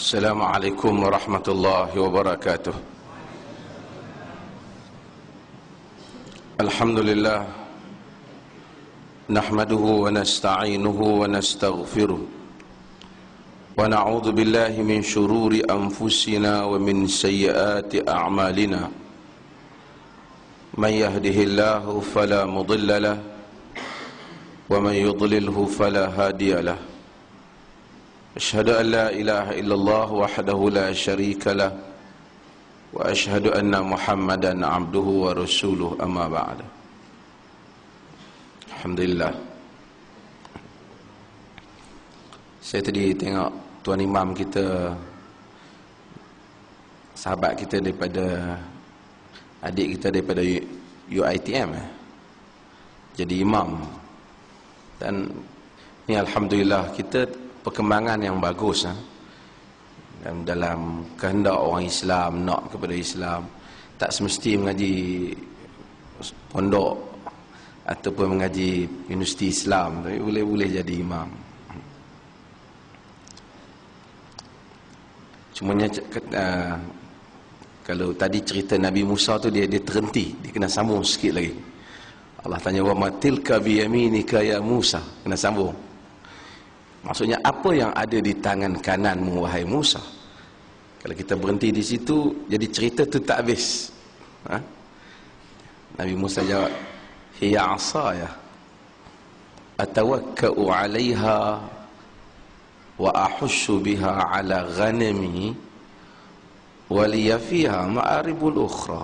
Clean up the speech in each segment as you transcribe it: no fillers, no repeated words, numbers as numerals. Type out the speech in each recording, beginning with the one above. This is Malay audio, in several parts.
Assalamualaikum warahmatullahi wabarakatuh. Alhamdulillah, nahmaduhu wa nasta'inuhu wa nastaghfiruh wa na'udzu billahi min shururi anfusina wa min sayyiati a'malina. Man yahdihillahu fala mudilla lahu wa man yudlilhu fala hadiya lahu. Asyhadu an la ilaha illallah wahdahu la syarika lah wa asyhadu anna Muhammadan abduhu wa rasuluh, amma ba'da. Alhamdulillah. Saya tadi tengok tuan imam kita, sahabat kita daripada, adik kita daripada UiTM jadi imam. Dan ni alhamdulillah kita perkembangan yang bagus dalam kehendak orang Islam nak kepada Islam. Tak semesti mengaji pondok ataupun mengaji universiti Islam, tapi boleh jadi imam. Cumanya kalau tadi cerita Nabi Musa tu dia terhenti, dia kena sambung sikit lagi. Allah tanya, wa matilka biyaminika ya Musa, kena sambung. Maksudnya apa yang ada di tangan kananmu wahai Musa? Kalau kita berhenti di situ, jadi cerita tu tak habis. Nabi Musa jawab, hiya asaya atawakka'u 'alaiha wa ahussu biha 'ala ghanami wa liya fiha ma'aribul ukhra.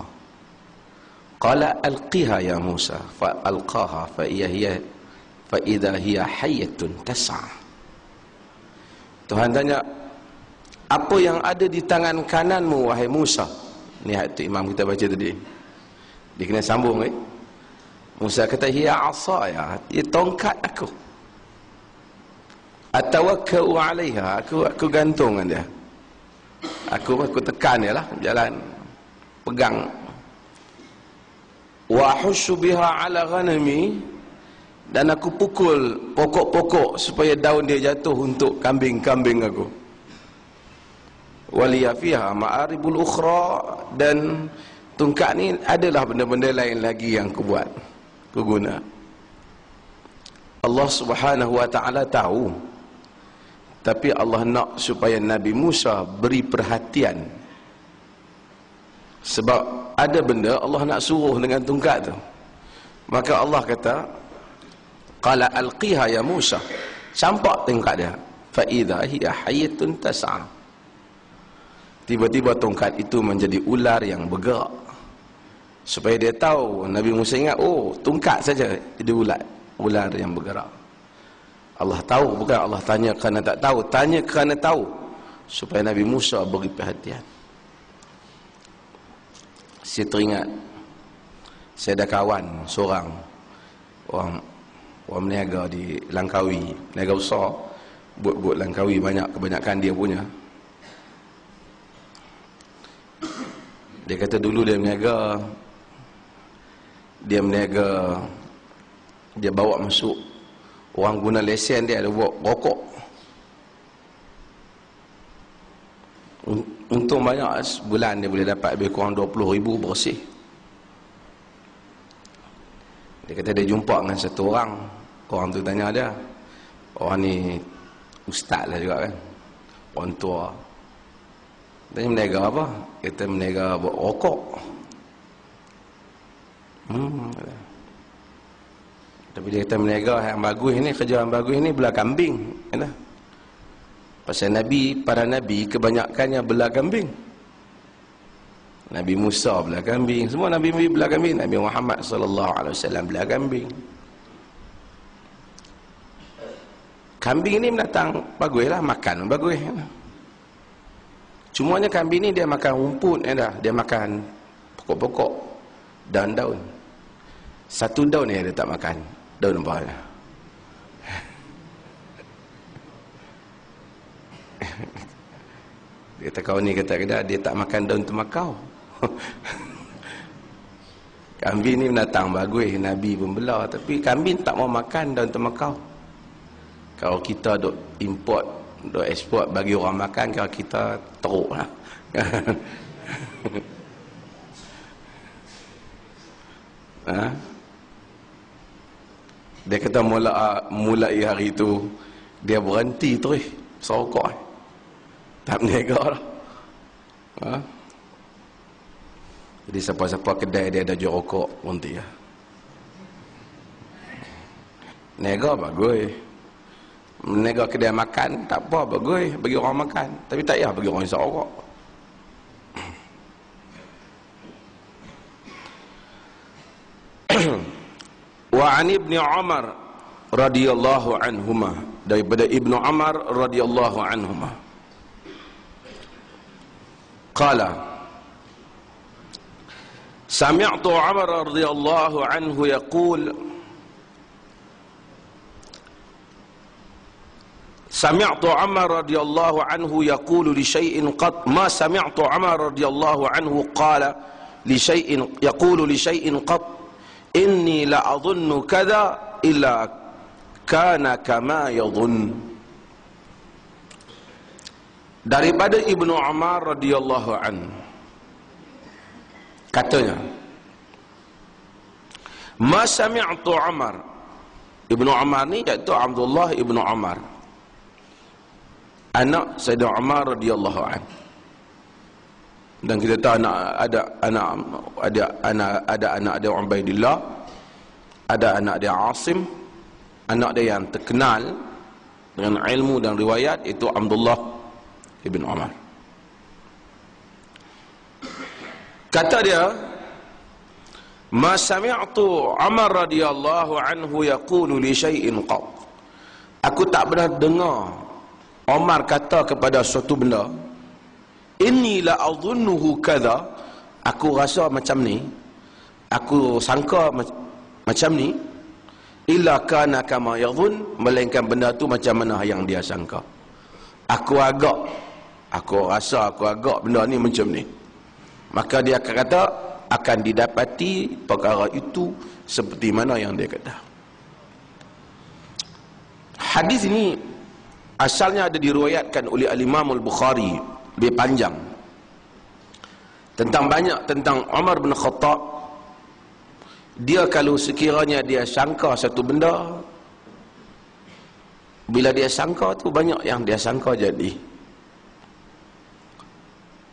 Qala alqiha ya Musa, fa alqaha fa idha hiya hayyatun tas'a. Tuhan tanya, apa yang ada di tangan kananmu wahai Musa? Ni ayat tu imam kita baca tadi. Dia kena sambung Musa kata, hiya asaya, dia tongkat aku. Atawakka'u 'alaiha, aku gantung dengan dia. Aku tekan dia lah, jalan pegang. Wa ahussu biha 'ala ghanami, dan aku pukul pokok-pokok supaya daun dia jatuh untuk kambing-kambing aku. Waliya fiha ma'aribul ukhra, dan tongkat ni adalah benda-benda lain lagi yang aku buat, aku guna. Allah Subhanahu wa ta'ala tahu, tapi Allah nak supaya Nabi Musa beri perhatian. Sebab ada benda Allah nak suruh dengan tongkat tu. Maka Allah kata, qala alqiha ya Musa, campak tongkat dia, fa idza hiya hayyatun tas'a. Tiba-tiba tongkat itu menjadi ular yang bergerak. Supaya dia tahu, Nabi Musa ingat, oh tongkat saja jadi ular yang bergerak. Allah tahu, bukan Allah tanya kerana tak tahu, tanya kerana tahu, supaya Nabi Musa beri perhatian. Saya teringat, saya ada kawan seorang orang meniaga di Langkawi, meniaga besar, bot-bot Langkawi banyak, kebanyakan dia punya. Dia kata dulu dia bawa masuk, orang guna lesen dia, ada bawa rokok. Untung banyak, sebulan dia boleh dapat lebih kurang 20,000 bersih. Dia kata dia jumpa dengan satu orang. Orang tu tanya dia, orang ni ustaz lah juga kan, orang tua. Tanya, meniaga apa? Kata meniaga buat rokok. Tapi dia kata meniaga yang bagus ni, kerja yang bagus ni belah kambing, kata. Pasal para nabi kebanyakannya belah kambing. Nabi Musa belah kambing, semua Nabi belah kambing. Nabi Muhammad SAW belah kambing. Kambing ni binatang bagus lah, makan bagus. Cumanya kambing ni dia makan rumput, dia makan pokok-pokok, daun-daun. Satu daun ni dia tak makan, daun apa? Dia kata kau ni, kata dia tak makan daun tembakau. Kambing ni binatang bagus, Nabi pun belah, tapi kambing tak mau makan daun tembakau. Kalau kita duk import Duk ekspor bagi orang makan, kalau kita teruk lah. Ha? Dia kata mulai hari itu dia berhenti terus serokok. Tak berniaga lah. Ha? Jadi siapa-siapa kedai dia ada jual rokok berhenti lah. Niaga bagus. Niaga kedai makan tak apa, bagus bagi orang makan, tapi tak payah bagi orang isap rokok. Wa an Ibnu Umar radhiyallahu anhuma, daripada Ibnu Umar radhiyallahu anhuma, qala sami'tu Umar radhiyallahu anhu yaqul سمعت عمر رضي الله عنه يقول لشيء قط ما سمعت عمر رضي الله عنه قال لشيء يقول لشيء قط إني لأظن كذا إلا كان كما يظن. Daripada Ibnu Umar radhiyallahu anhu katanya, ma sami'tu Umar, Ibnu Umar ni iaitu Abdullah Ibnu Umar, anak Sayyidina Umar radhiyallahu anhu. Dan kita tahu ada anak dia Ubaidillah, ada anak dia Asim, anak dia yang terkenal dengan ilmu dan riwayat itu Abdullah ibn Umar. Kata dia, ma sami'tu Umar radhiyallahu anhu yaqulu li syai'in qat. Aku tak pernah dengar Umar kata kepada suatu benda, inni la adhunnuhu kadha, aku rasa macam ni, aku sangka macam ni, illa kana kama yadhun, melainkan benda tu macam mana yang dia sangka. Aku rasa benda ni macam ni. Maka dia akan kata akan didapati perkara itu seperti mana yang dia kata. Hadis ini asalnya ada diriwayatkan oleh Al-Imam Al-Bukhari, dia panjang banyak tentang Umar bin Khattab. Dia kalau sekiranya dia sangka satu benda, bila dia sangka tu banyak yang dia sangka jadi.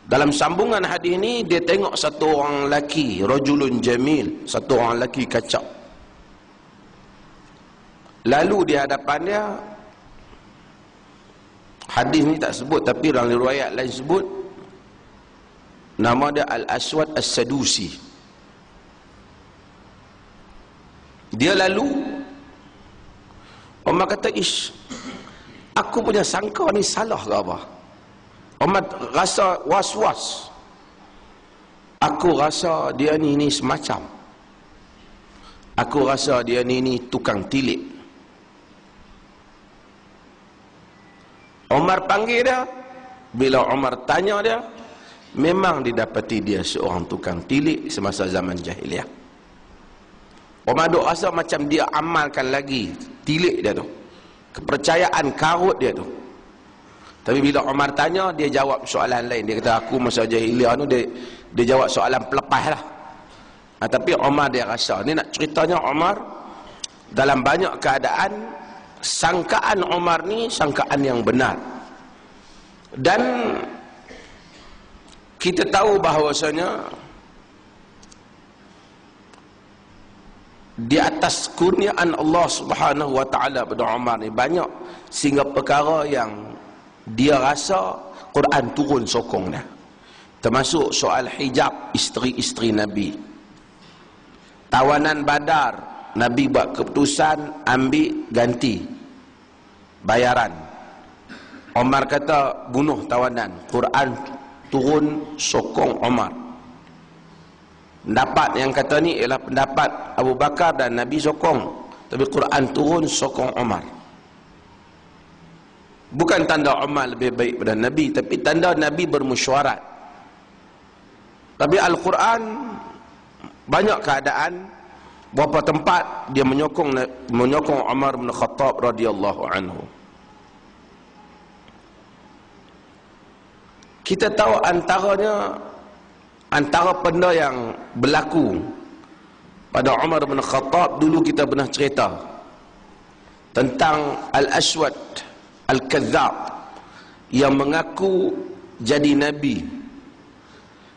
Dalam sambungan hadis ini dia tengok satu orang lelaki, rajulun jamil, satu orang lelaki kacak. Lalu di hadapan dia, hadis ni tak sebut tapi dalam riwayat lain sebut, nama dia Al-Aswad As-Sadusi. Dia lalu, Umar kata, ish, aku punya sangka ni salah ke apa? Umar rasa was-was. Aku rasa dia ni semacam. Aku rasa dia ni tukang tilik. Umar panggil dia. Bila Umar tanya dia, memang didapati dia seorang tukang tilik semasa zaman jahiliah. Umar duk rasa macam dia amalkan lagi tilik dia tu, kepercayaan karut dia tu. Tapi bila Umar tanya, dia jawab soalan lain. Dia kata, aku masa jahiliah tu, dia jawab soalan pelepah lah. Tapi Umar dia rasa, ni nak ceritanya Umar dalam banyak keadaan, sangkaan Umar ni sangkaan yang benar. Dan kita tahu bahawasanya di atas kurniaan Allah Subhanahu wa taala pada Umar ni banyak, sehingga perkara yang dia rasa Quran turun sokong dia. Termasuk soal hijab isteri-isteri Nabi. Tawanan Badar, Nabi buat keputusan ambil ganti bayaran. Umar kata bunuh tawanan. Quran turun sokong Umar. Pendapat yang kata ni ialah pendapat Abu Bakar dan Nabi sokong, tapi Quran turun sokong Umar. Bukan tanda Umar lebih baik pada Nabi, tapi tanda Nabi bermesyuarat. Tapi Al-Quran banyak keadaan, beberapa tempat dia menyokong Umar bin Khattab radhiyallahu anhu. Kita tahu antara benda yang berlaku pada Umar bin Khattab, dulu kita pernah cerita tentang Al-Aswad Al-Kadzab yang mengaku jadi nabi,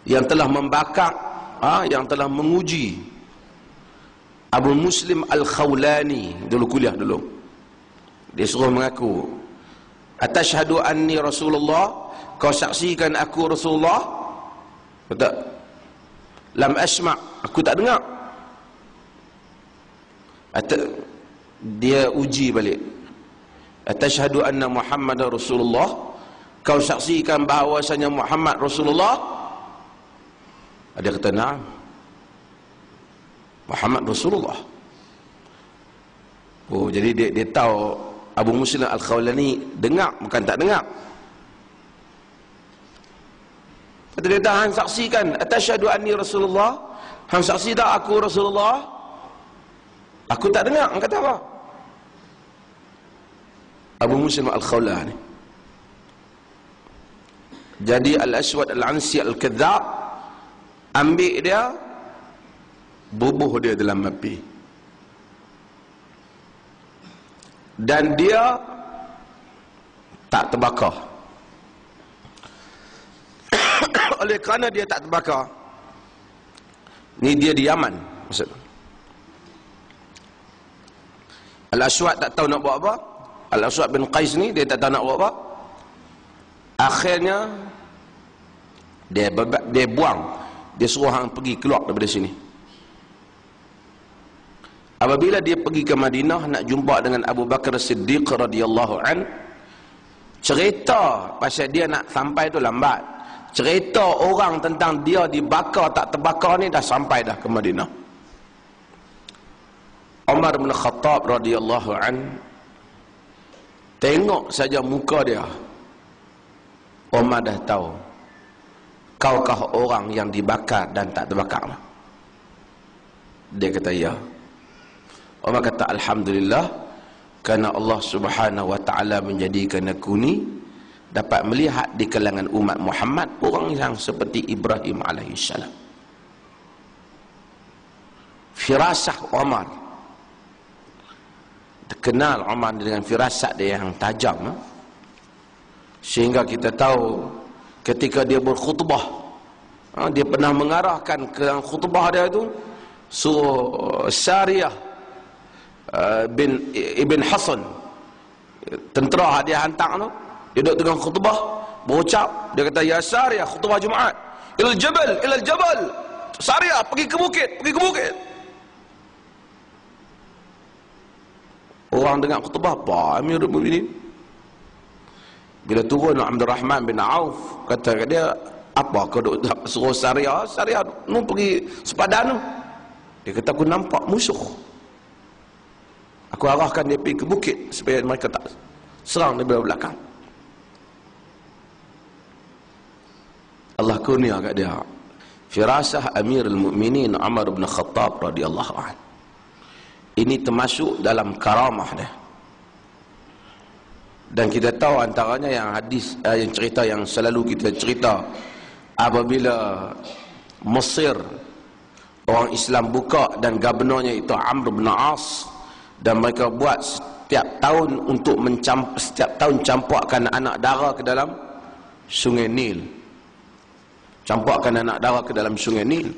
yang telah membakar, yang telah menguji Abu Muslim Al-Khawlani dulu, kuliah dulu. Dia suruh mengaku, atashhadu anni Rasulullah, kau saksikan aku Rasulullah? Kata, lam asma', aku tak dengar. Dia uji balik, atashhadu anna Muhammad Rasulullah, kau saksikan bahawasanya Muhammad Rasulullah? Dia kata, na'am, Muhammad Rasulullah. Oh, jadi dia tahu Abu Muslim Al-Khawlani dengar, bukan tak dengar. Kata dia, hang saksikan, atashhadu anni Rasulullah, hang saksi tak aku Rasulullah? Aku tak dengar. Hang kata apa? Abu Muslim Al-Khawlani. Jadi Al-Aswad Al-Ansi Al-Kadzab ambil dia, bubuh dia dalam api, dan dia tak terbakar. Oleh kerana dia tak terbakar, ni dia di Yaman maksud. Al-Aswad tak tahu nak buat apa. Al-Aswad bin Qais ni dia tak tahu nak buat apa. Akhirnya dia buang, dia suruh hang pergi keluar daripada sini. Apabila dia pergi ke Madinah nak jumpa dengan Abu Bakar Siddiq radhiyallahu an, cerita pasal dia nak sampai tu lambat. Cerita orang tentang dia dibakar tak terbakar ni dah sampai dah ke Madinah. Umar bin Khattab radhiyallahu an tengok saja muka dia, Umar dah tahu, kaukah orang yang dibakar dan tak terbakar? Dia kata ya. Umar kata, alhamdulillah, kerana Allah Subhanahu wa taala menjadikan aku ni dapat melihat di kalangan umat Muhammad orang yang seperti Ibrahim alaihissalam. Firasah Umar, terkenal Umar dengan firasat dia yang tajam, sehingga kita tahu ketika dia berkhutbah, dia pernah mengarahkan ke khutbah dia itu suruh Sariyah bin Ibn Hasan, tentera dia hantar tu, dia duduk tengah khutbah berucap, dia kata, ya Sariyah, khutbah Jumaat, ilal jabal, Sariyah, pergi ke bukit. Orang dengar khutbah, apa Amirul Mukminin? Bila turun Abdul Rahman bin Auf, kata kat dia, apa kau duk suruh Sariyah nu pergi sepadan tu? Dia kata, aku nampak musuh, aku arahkan dia pergi ke bukit supaya mereka tak serang dari belakang. Allah kurnia kat dia firasah Amirul Mukminin Umar bin Khattab radhiyallahu anhu. Ini termasuk dalam karamah dia. Dan kita tahu antaranya yang hadis, yang cerita yang selalu kita cerita, apabila Mesir orang Islam buka dan gubernurnya itu Amr bin As, dan mereka buat setiap tahun untuk setiap tahun campurkan anak dara ke dalam Sungai Nil. Campurkan anak dara ke dalam Sungai Nil.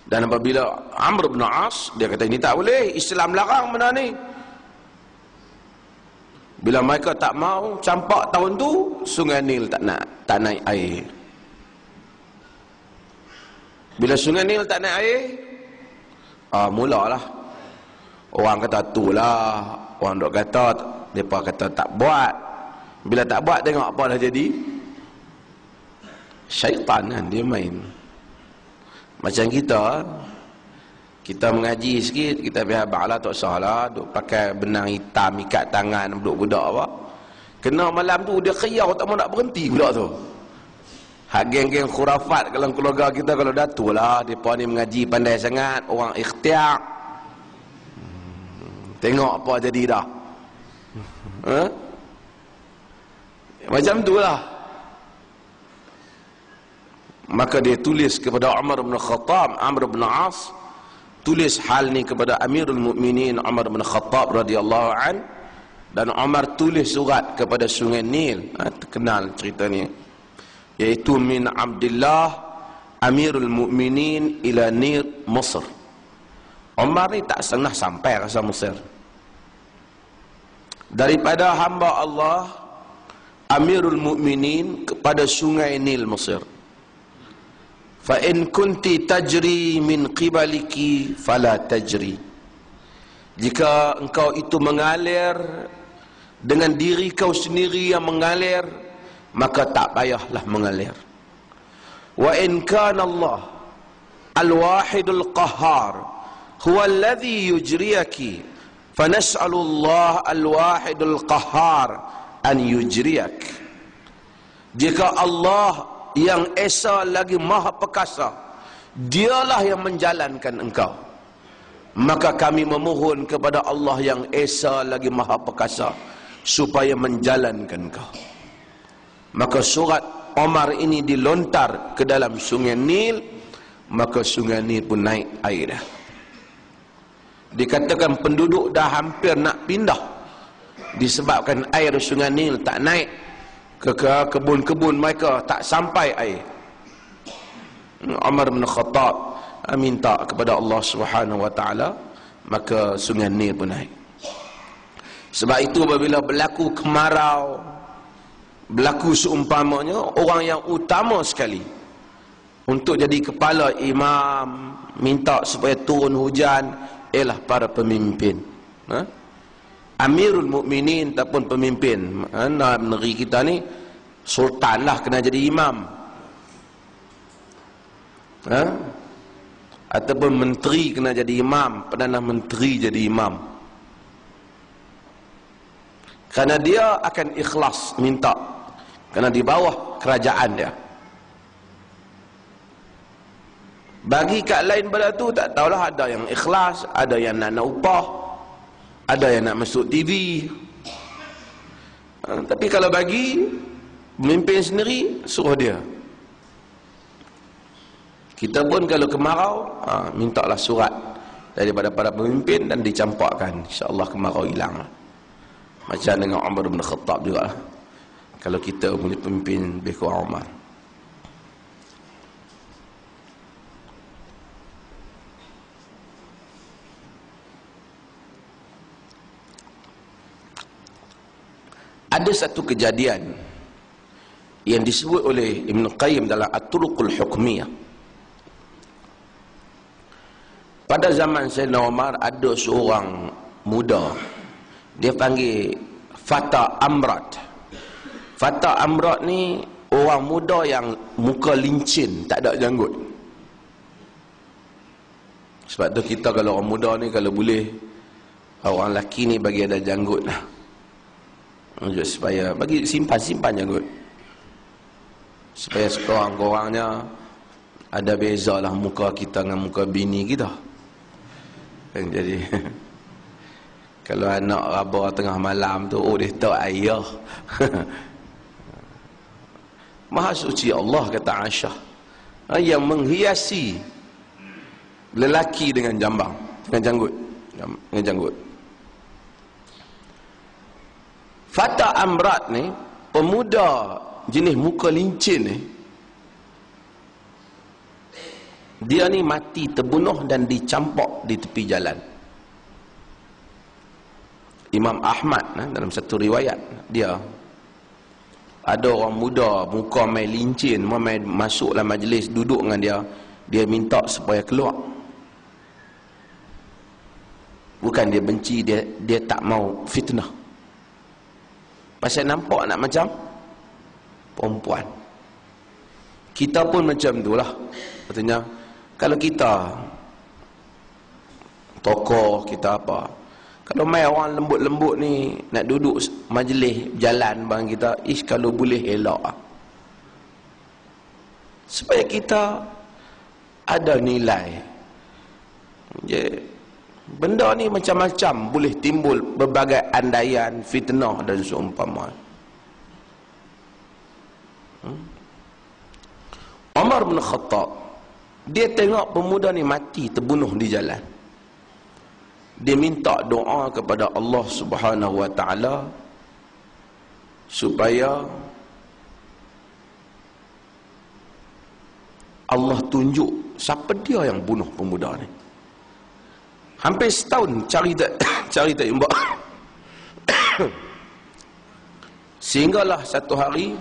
Dan apabila Amr bin As, dia kata ini tak boleh, Islam larang benda ni. Bila mereka tak mau campak tahun tu, Sungai Nil tak naik air. Bila Sungai Nil tak naik air, mulalah orang kata itulah, orang dok kata, depa kata tak buat. Bila tak buat, tengok apa dah jadi. Syaitan kan dia main. Macam kita mengaji sikit, kita biar ba'ala tak salah, duk pakai benang hitam ikat tangan budak-budak apa. Kena malam tu dia khiyau tak mau nak berhenti budak tu. Hak geng-geng khurafat dalam keluarga kita kalau datulah, depa ni mengaji pandai sangat, orang ikhtiar. Tengok apa jadi dah. Macam itulah. Maka dia tulis kepada Umar bin Khattab, Amr bin As, tulis hal ni kepada Amirul Mukminin Umar bin Khattab radhiyallahu an, dan Umar tulis surat kepada Sungai Nil. Terkenal cerita ni, iaitu min Abdullah Amirul Mukminin ila Nil Mesir. Umar ni tak pernah sampai rasa Mesir. Daripada hamba Allah Amirul Mukminin kepada Sungai Nil Mesir. Fa in kunti tajri min qibaliki fala tajri. Jika engkau itu mengalir dengan diri kau sendiri yang mengalir, maka tak payahlah mengalir. Wa in kana Allah al-wahidul qahhar huwa alladhi yujriyaki fanas'alu Allah al-wahidul qahhar an yujriyak. Jika Allah yang esa lagi maha perkasa, dialah yang menjalankan engkau, maka kami memohon kepada Allah yang esa lagi maha perkasa supaya menjalankan engkau. Maka surat Umar ini dilontar ke dalam Sungai Nil, maka Sungai Nil pun naik air dah. Dikatakan penduduk dah hampir nak pindah disebabkan air Sungai Nil tak naik ke kebun-kebun mereka, tak sampai air. Umar bin Khattab minta kepada Allah Subhanahu wa taala, maka Sungai Nil pun naik. Sebab itu apabila berlaku kemarau, berlaku seumpamanya, orang yang utama sekali untuk jadi kepala imam minta supaya turun hujan ialah para pemimpin. Amirul Mukminin ataupun pemimpin negeri kita ni, sultan lah kena jadi imam, ataupun menteri kena jadi imam, perdana menteri jadi imam, kerana dia akan ikhlas minta, kerana di bawah kerajaan dia. Bagi kat lain pada tu tak tahulah, ada yang ikhlas, ada yang nak upah, ada yang nak masuk TV. Tapi kalau bagi pemimpin sendiri, suruh dia. Kita pun kalau kemarau, mintalah surat daripada para pemimpin dan dicampakkan, insya-Allah kemarau hilang. Macam dengan Umar bin Khattab juga. Kalau kita punya pemimpin lebih kurang Umar. Ada satu kejadian yang disebut oleh Ibn Qayyim dalam At-Turuqul Hukmiyah. Pada zaman Sayyidina Umar ada seorang muda, dia panggil Fata Amrat. Fata Amrat ni orang muda yang muka lincin, tak ada janggut. Sebab tu kita kalau orang muda ni, kalau boleh orang lelaki ni bagi ada janggut lah, supaya bagi simpan janggut, supaya sekurang-kurangnya ada beza lah muka kita dengan muka bini kita. Jadi kalau anak raba tengah malam tu, oh dia tahu ayah. Maha suci Allah, kata Aisyah, yang menghiasi lelaki dengan jambang, dengan janggut. Fata Amrat ni, pemuda jenis muka lincin ni, dia ni mati terbunuh dan dicampak di tepi jalan. Imam Ahmad dalam satu riwayat, dia ada orang muda muka main lincin, main masuk dalam majlis, duduk dengan dia, dia minta supaya keluar. Bukan dia benci, dia tak mau fitnah, pasal nampak nak macam perempuan. Kita pun macam itulah. Katanya kalau kita tokoh, kita apa, kalau mai orang lembut-lembut ni nak duduk majlis jalan bang kita, kalau boleh elok supaya kita ada nilai. Benda ni macam-macam boleh timbul, berbagai andaian, fitnah dan seumpama. Umar bin Khattab, dia tengok pemuda ni mati terbunuh di jalan. Dia minta doa kepada Allah Subhanahu wa taala supaya Allah tunjuk siapa dia yang bunuh pemuda ni. Hampir setahun cari tak jumpa. Sehinggalah satu hari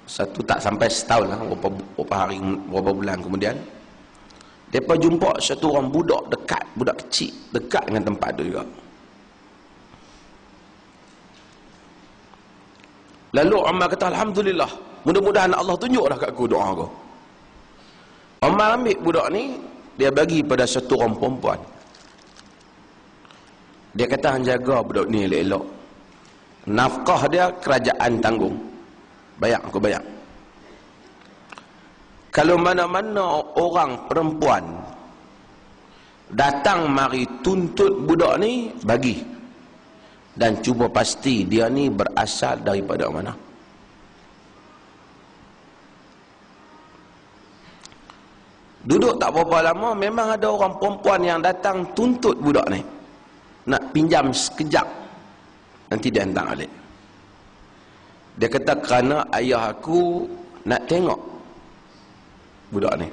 satu tak sampai setahun lah, beberapa hari, beberapa bulan kemudian, mereka jumpa satu orang budak dekat, budak kecil dekat dengan tempat tu juga. Lalu Umar kata, Alhamdulillah, mudah-mudahan Allah tunjuk dah kat aku doa aku. Umar ambil budak ni, dia bagi pada satu orang perempuan. Dia kata, hang jaga budak ni elok-elok. Nafkah dia kerajaan tanggung. Bayar, aku bayar. Kalau mana-mana orang perempuan datang mari tuntut budak ni, bagi. Dan cuba pasti dia ni berasal daripada mana. Duduk tak berapa lama, memang ada orang perempuan yang datang tuntut budak ni, nak pinjam sekejap, nanti dia hantar balik. Dia kata, kerana ayah aku nak tengok budak ni.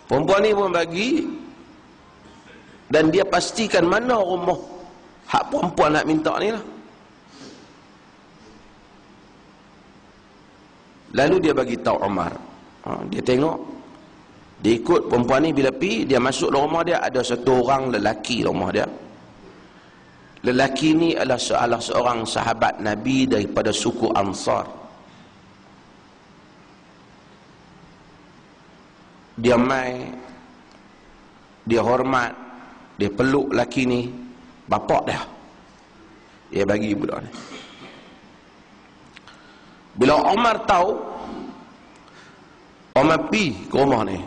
Perempuan ni pun bagi, dan dia pastikan mana rumah hak perempuan nak minta ni lah. Lalu dia bagi tahu Umar. Dia tengok, dia ikut perempuan ni, bila pergi, dia masuk dalam rumah dia, ada satu orang lelaki dalam rumah dia. Lelaki ni adalah salah seorang sahabat Nabi daripada suku Ansar. Dia mai, dia hormat, dia peluk lelaki ni, bapak dia. Dia bagi budak ni. Bila Umar tahu, Umar pergi ke rumah ni,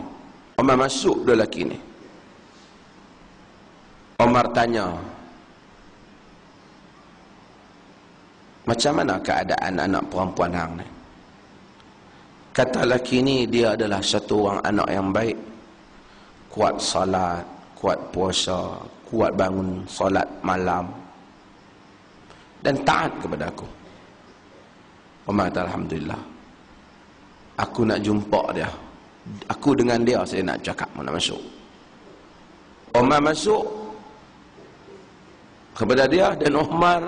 Umar masuk ke lelaki ni. Umar tanya, macam mana keadaan anak perempuan hang ni? Kata lelaki ni, dia adalah satu orang anak yang baik, kuat salat, kuat puasa, kuat bangun solat malam, dan taat kepada aku. Umar kata, Alhamdulillah, aku nak jumpa dia. Aku dengan dia, saya nak cakap, nak masuk. Umar masuk kepada dia, dan Umar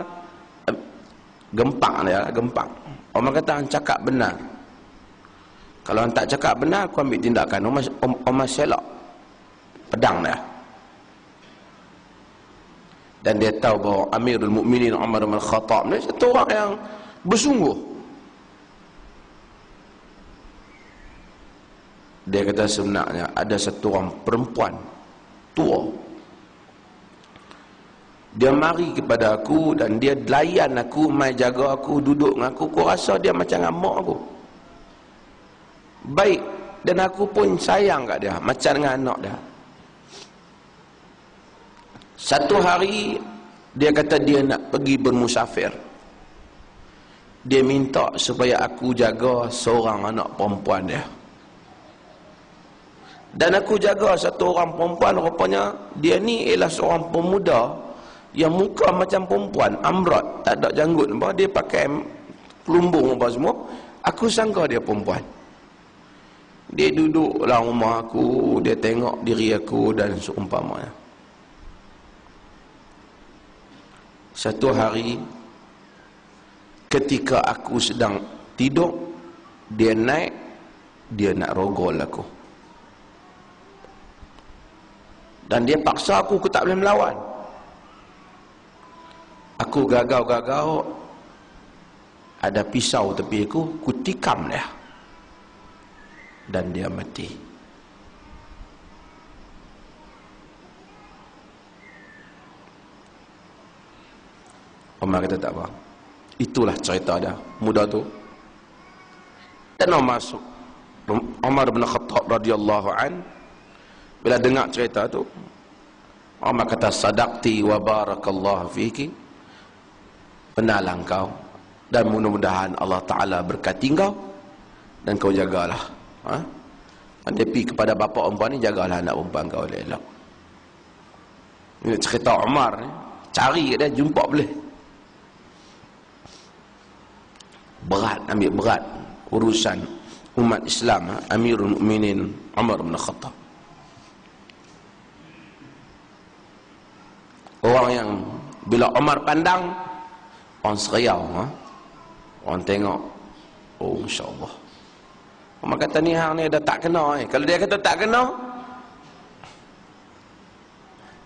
gempang dia, gempang. Umar kata, hang cakap benar. Kalau hang tak cakap benar, aku ambil tindakan. Umar selak pedang dia. Dan dia tahu bahawa Amirul Mukminin Umar bin Khattab ni satu orang yang bersungguh. Dia kata, sebenarnya ada satu orang perempuan tua, dia mari kepada aku dan dia layan aku, mai jaga aku, duduk dengan aku. Aku rasa dia macam mak aku, baik, dan aku pun sayang kat dia macam dengan anak dia. Satu hari dia kata dia nak pergi bermusafir. Dia minta supaya aku jaga seorang anak perempuan dia. Dan aku jaga satu orang perempuan, rupanya dia ni ialah seorang pemuda yang muka macam perempuan, amrat, tak ada janggut, dia pakai kelumbung apa semua. Aku sangka dia perempuan. Dia duduk dalam rumah aku, dia tengok diri aku dan seumpamanya. Satu hari ketika aku sedang tidur, dia naik, dia nak rogol aku. Dan dia paksa aku tak boleh melawan. Aku gagau-gagau, ada pisau tepi aku tikam dia. Dan dia mati. Umar kata tak apa. Itulah cerita dia, muda tu. Dan Umar bin Khattab radhiyallahu an, bila dengar cerita tu, Umar kata, sadaqti wa barakallahu fiki, benarlah kau, dan mudah-mudahan Allah Ta'ala berkati kau, dan kau jagalah. Dia pergi kepada bapa perempuan ni, jagalah anak perempuan kau elok. Ini cerita Umar ni, cari dia, jumpa boleh. Berat, ambil berat urusan umat Islam. Amirul Mukminin Umar bin Khattab, orang yang bila Umar pandang, orang seriau, orang tengok, oh insya-Allah. Umar kata, ni hang ni dah tak kena. Kalau dia kata tak kena,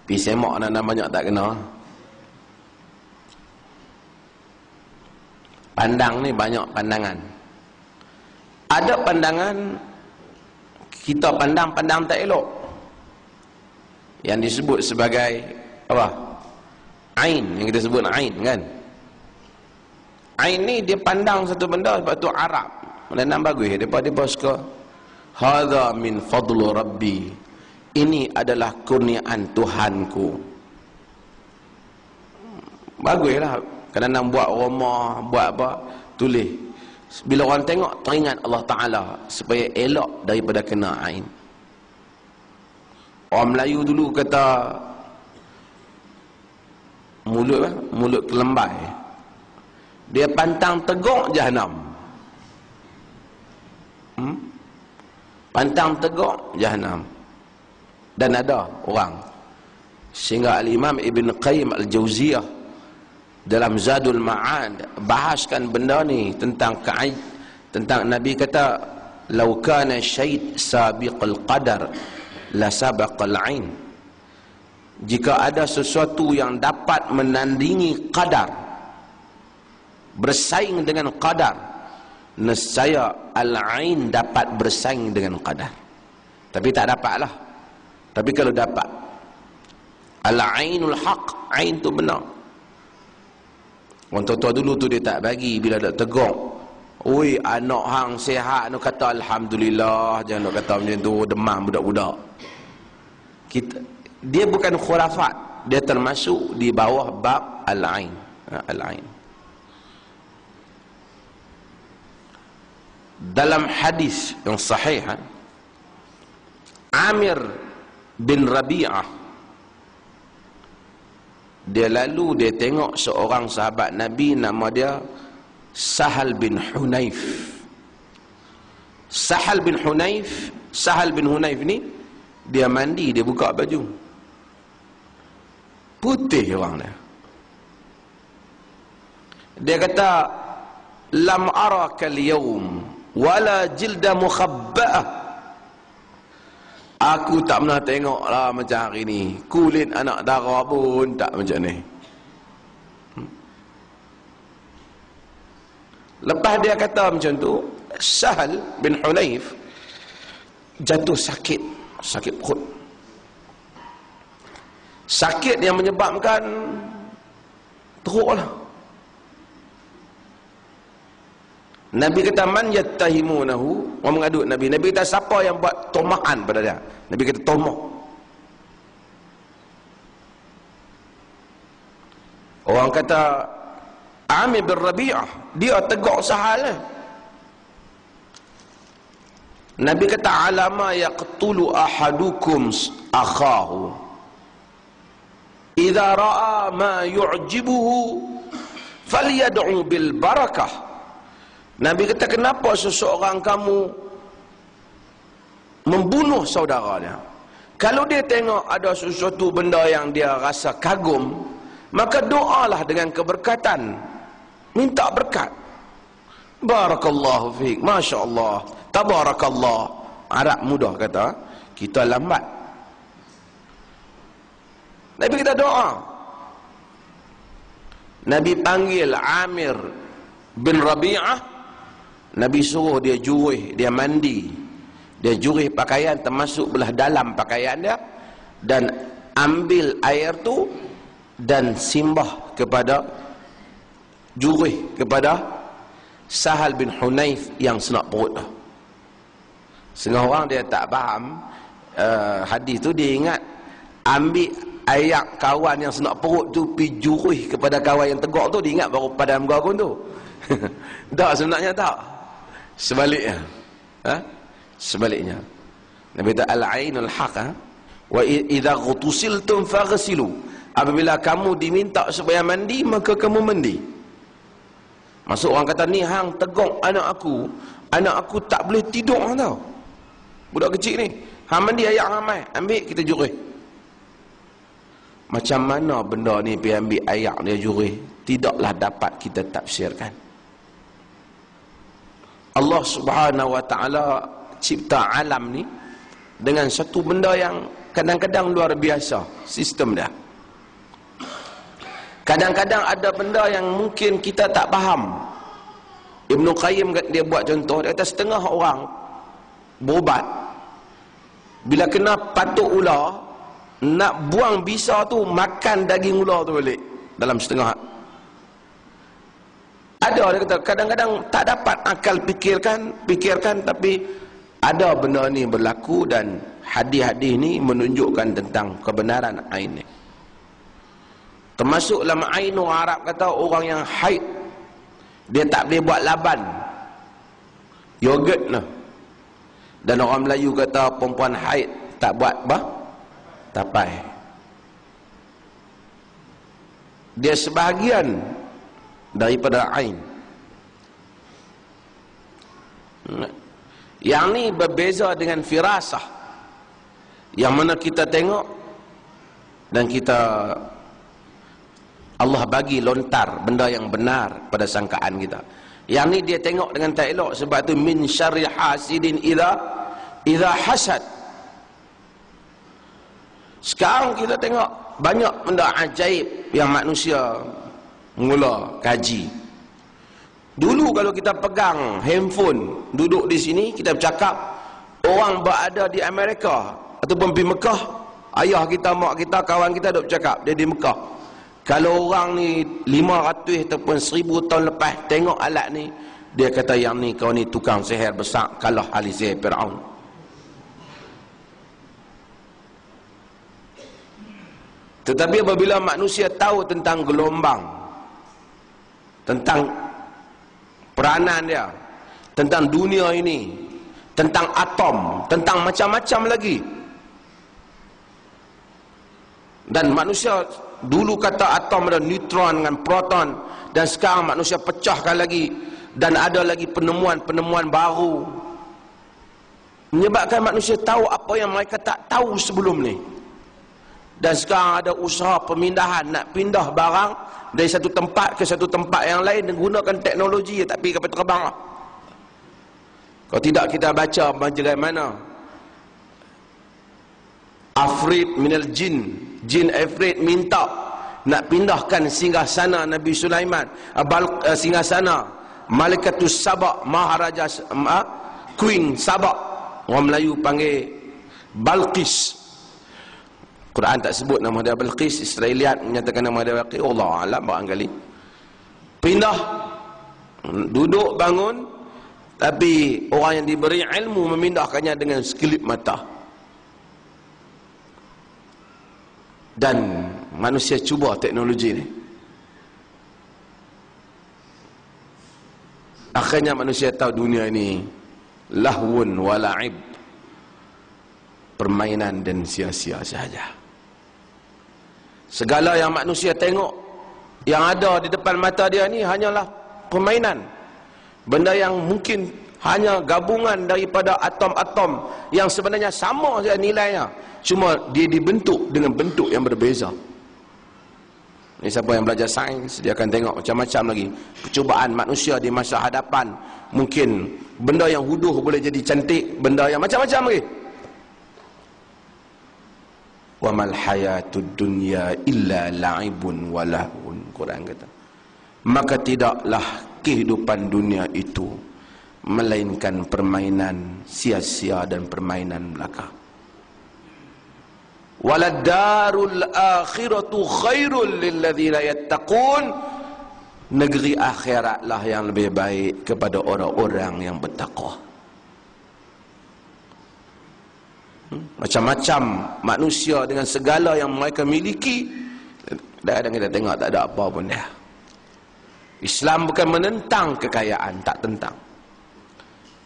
pergi semak nak banyak tak kena. Pandang ni banyak pandangan. Ada pandangan kita pandang tak elok, yang disebut sebagai apa? Ain, yang kita sebut ain kan. Ain ni dia pandang satu benda, sebab tu Arab menanam bagus, dia suka hadza min fadlu rabbi, ini adalah kurniaan Tuhanku. Baguslah, kadang-kadang buat rumah, buat apa, tulis. Bila orang tengok, teringat Allah Ta'ala, supaya elok daripada kena ain. Orang Melayu dulu kata mulut kelembai, dia pantang teguk Jahanam. Pantang teguk Jahanam. Dan ada orang, sehingga Al-Imam Ibn Qayyim Al-Jauziyah dalam Zadul Ma'ad bahaskan benda ni tentang Nabi kata, lau kana syait sabiqal qadar la sabaqal ain, jika ada sesuatu yang dapat menandingi qadar, bersaing dengan qadar, nescaya al-ain dapat bersaing dengan qadar. Tapi tak dapatlah. Tapi kalau dapat, al-ainul haq, ain tu benar. Orang tua-tua dulu tu dia tak bagi, bila dah tegur, oi anak hang sihat, nak kata alhamdulillah, jangan nak kata macam tu, demam budak-budak. Dia bukan khurafat, dia termasuk di bawah bab al-ain. Al-ain. Dalam hadis yang sahih, Amir bin Rabi'ah, dia dia tengok seorang sahabat Nabi, nama dia Sahal bin Hunayf. Sahal bin Hunayf ni, dia mandi, dia buka baju, putih orang dia. Dia kata, lam araka al-yawm wala jilda mukhabba'ah, aku tak pernah tengok lah macam hari ni, kulit anak dara pun tak macam ni. Lepas dia kata macam tu, Sahal bin Hunayf jatuh sakit perut. Sakit yang menyebabkan teruk lah. Nabi kata, man yattahimunahu, orang mengaduk Nabi. Nabi kata, siapa yang buat tomakan pada dia? Nabi kata, tomak. Orang kata Amir bin Rabi'ah, dia tegak Sahal. Nabi kata, alama yaqtulu ahadukum akhahu idza ra'a ma yu'jibuhu falyad'u bil barakah. Nabi kata, kenapa seseorang kamu membunuh saudaranya? Kalau dia tengok ada sesuatu benda yang dia rasa kagum, maka doalah dengan keberkatan, minta berkat. Barakallahu fiik, Masya Allah, Tabarakallah. Arab mudah kata, kita lambat. Nabi kita doa. Nabi panggil Amir bin Rabi'ah, Nabi suruh dia jurih, dia mandi, dia jurih pakaian termasuk belah dalam pakaian dia, dan ambil air tu dan simbah kepada, jurih kepada Sahal bin Hunayf yang senak perut dah. Setengah orang dia tak faham hadis tu, dia ingat ambil ayak kawan yang senak perut tu pi jurih kepada kawan yang tegak tu, dia ingat baru padam gagun tu. Tak, sebenarnya tak. Sebaliknya. Sebaliknya. Nabi kata al-ainul haq. Wa idza ghutusiltum faghsilu. Apabila kamu diminta supaya mandi, maka kamu mandi. Masuk orang kata ni hang tegak anak aku tak boleh tidur tau. Budak kecil ni, hang mandi ayak hang mai, ambil kita jurih. Macam mana benda ni pergi ambil ayak dia jurih? Tidaklah dapat kita tafsirkan. Allah Subhanahu wa taala cipta alam ni dengan satu benda yang kadang-kadang luar biasa sistem dia. Kadang-kadang ada benda yang mungkin kita tak faham. Ibnu Qayyim dia buat contoh, dia kata setengah orang berubat bila kena patuk ular, nak buang bisa tu makan daging ular tu balik dalam setengah. Ada dia kata kadang-kadang tak dapat akal fikirkan, tapi ada benda ni berlaku dan hadis-hadis ni menunjukkan tentang kebenaran ain ni. Termasuk dalam ain Arab kata orang yang haid dia tak boleh buat laban yogurt lah. Dan orang Melayu kata perempuan haid tak buat tapai. Dia sebahagian daripada ain. Yang ni berbeza dengan firasah, yang mana kita tengok dan kita Allah bagi lontar benda yang benar pada sangkaan kita. Yang ni dia tengok dengan tak elok, sebab tu min syarri hasidin idza hasad. Sekarang kita tengok banyak benda ajaib yang manusia mula kaji. Dulu kalau kita pegang handphone duduk di sini, kita bercakap, orang berada di Amerika ataupun di Mekah, ayah kita, mak kita, kawan kita duk bercakap dia di Mekah. Kalau orang ni 500 ataupun 1000 tahun lepas tengok alat ni, dia kata yang ni kau ni tukang sihir besar, kalah ahli sihir Firaun. Tetapi apabila manusia tahu tentang gelombang, tentang peranan dia, tentang dunia ini, tentang atom, tentang macam-macam lagi, dan manusia dulu kata atom ada neutron dengan proton, dan sekarang manusia pecahkan lagi, dan ada lagi penemuan-penemuan baru menyebabkan manusia tahu apa yang mereka tak tahu sebelum ni. Dan sekarang ada usaha pemindahan, nak pindah barang dari satu tempat ke satu tempat yang lain dengan gunakan teknologi, tak pergi kapal terbang lah. Kalau tidak kita baca bagaimana Afrid minal jin Afrid minta nak pindahkan singgasana Nabi Sulaiman, singgasana Malikatus Sabak, Maharaja Queen Sabak, orang Melayu panggil Balqis. Quran tak sebut nama dia Balqis, Israeliat menyatakan nama dia Balqis, Allah alam barangkali. Pindah, duduk bangun, tapi orang yang diberi ilmu memindahkannya dengan sekelip mata. Dan manusia cuba teknologi ni, akhirnya manusia tahu dunia ini lahwun wa la'ib, permainan dan sia-sia sahaja. Segala yang manusia tengok, yang ada di depan mata dia ni hanyalah permainan. Benda yang mungkin hanya gabungan daripada atom-atom yang sebenarnya sama saja nilainya, cuma dia dibentuk dengan bentuk yang berbeza. Ini siapa yang belajar sains, dia akan tengok macam-macam lagi percubaan manusia di masa hadapan. Mungkin benda yang huduh boleh jadi cantik, benda yang macam-macam lagi. Wa mal hayatud dunya illa la'ibun wa lahun, Quran kata. Maka tidaklah kehidupan dunia itu melainkan permainan sia-sia dan permainan belaka. Waladdarul akhiratu khairul lilladzina yattaqun, negeri akhiratlah yang lebih baik kepada orang-orang yang bertakwa. Macam-macam manusia dengan segala yang mereka miliki, kadang kita tengok tak ada apa pun dah. Islam bukan menentang kekayaan, tak tentang,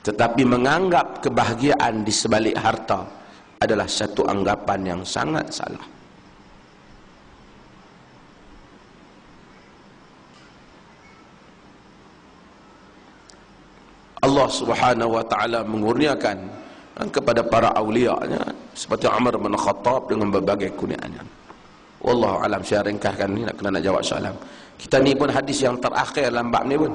tetapi menganggap kebahagiaan di sebalik harta adalah satu anggapan yang sangat salah. Allah Subhanahu wa taala mengurniakan kepada para awliya-Nya seperti Umar bin Khattab dengan berbagai kurniaannya. Wallahu alam. Saya ringkaskan ni, nak kena jawab soalan. Kita ni pun hadis yang terakhir dalam bab ni pun.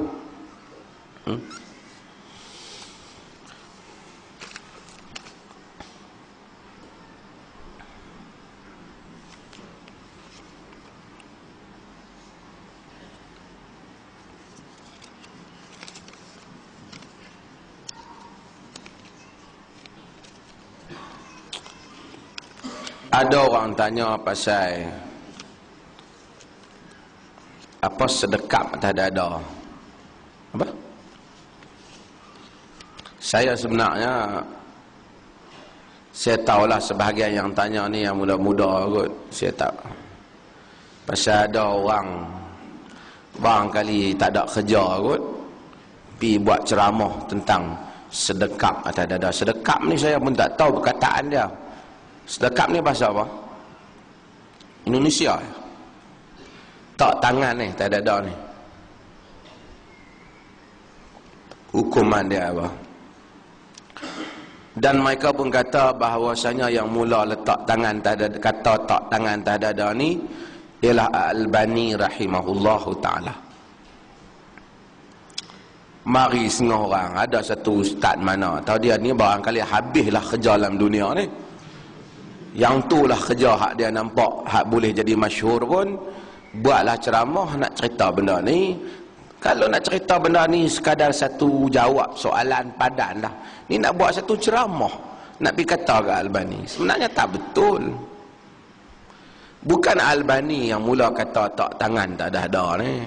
Ada orang tanya pasal apa sedekap atas dada. Apa? Saya sebenarnya, saya tahulah sebahagian yang tanya ni yang muda-muda kot. Saya tak. Pasal ada orang barangkali tak ada kerja kot, pergi buat ceramah tentang sedekap atas dada. Sedekap ni saya pun tak tahu perkataan dia. Sedekap ni bahasa apa? Indonesia. Tak tangan ni, tak dada ni. Hukuman dia apa? Dan mereka pun kata bahawasanya yang mula letak tangan kata tak tangan tak dada ni ialah Al-Albani rahimahullahu ta'ala. Mari setengah orang, ada satu ustaz mana, tahu dia ni barangkali habislah kerja dalam dunia ni. Yang tu lah kerja hak dia nampak, hak boleh jadi masyhur pun, buatlah ceramah nak cerita benda ni. Kalau nak cerita benda ni sekadar satu jawab soalan padan lah. Ni nak buat satu ceramah, nak pergi kata ke Albani. Sebenarnya tak betul. Bukan Albani yang mula kata tak tangan tak dada ni.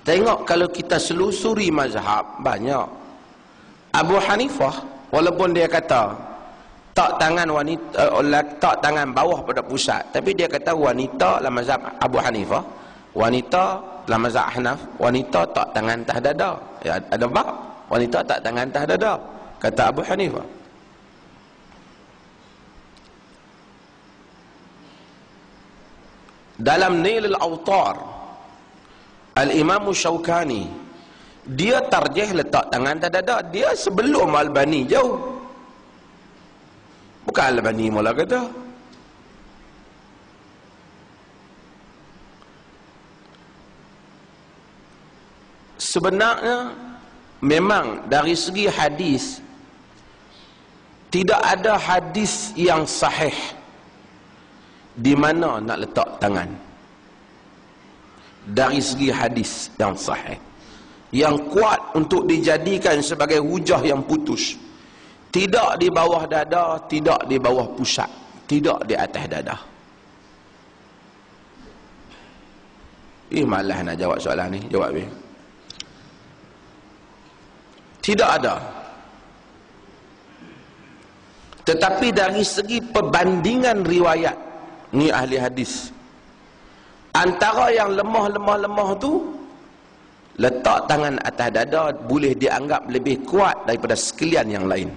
Tengok kalau kita selusuri mazhab, banyak. Abu Hanifah, walaupun dia kata tak tangan wanita, tak tangan bawah pada pusat, tapi dia kata wanita dalam mazhab Abu Hanifah, wanita dalam mazhab Ahnaf, wanita tak tangan atas dada. Ya, ada bab wanita tak tangan atas dada, kata Abu Hanifah. Dalam Nailul Awtar, Al-Imam Syaukani, dia tarjih letak tangan atas dada. Dia sebelum Albani jauh. Bukan Albani mula kata. Sebenarnya memang dari segi hadis tidak ada hadis yang sahih di mana nak letak tangan. Dari segi hadis yang sahih, yang kuat untuk dijadikan sebagai hujah yang putus, tidak di bawah dada, tidak di bawah pusat, tidak di atas dada. Malah nak jawab soalan ni, jawab ni. Tidak ada. Tetapi dari segi perbandingan riwayat, ni ahli hadis, antara yang lemah tu, letak tangan atas dada boleh dianggap lebih kuat daripada sekalian yang lain.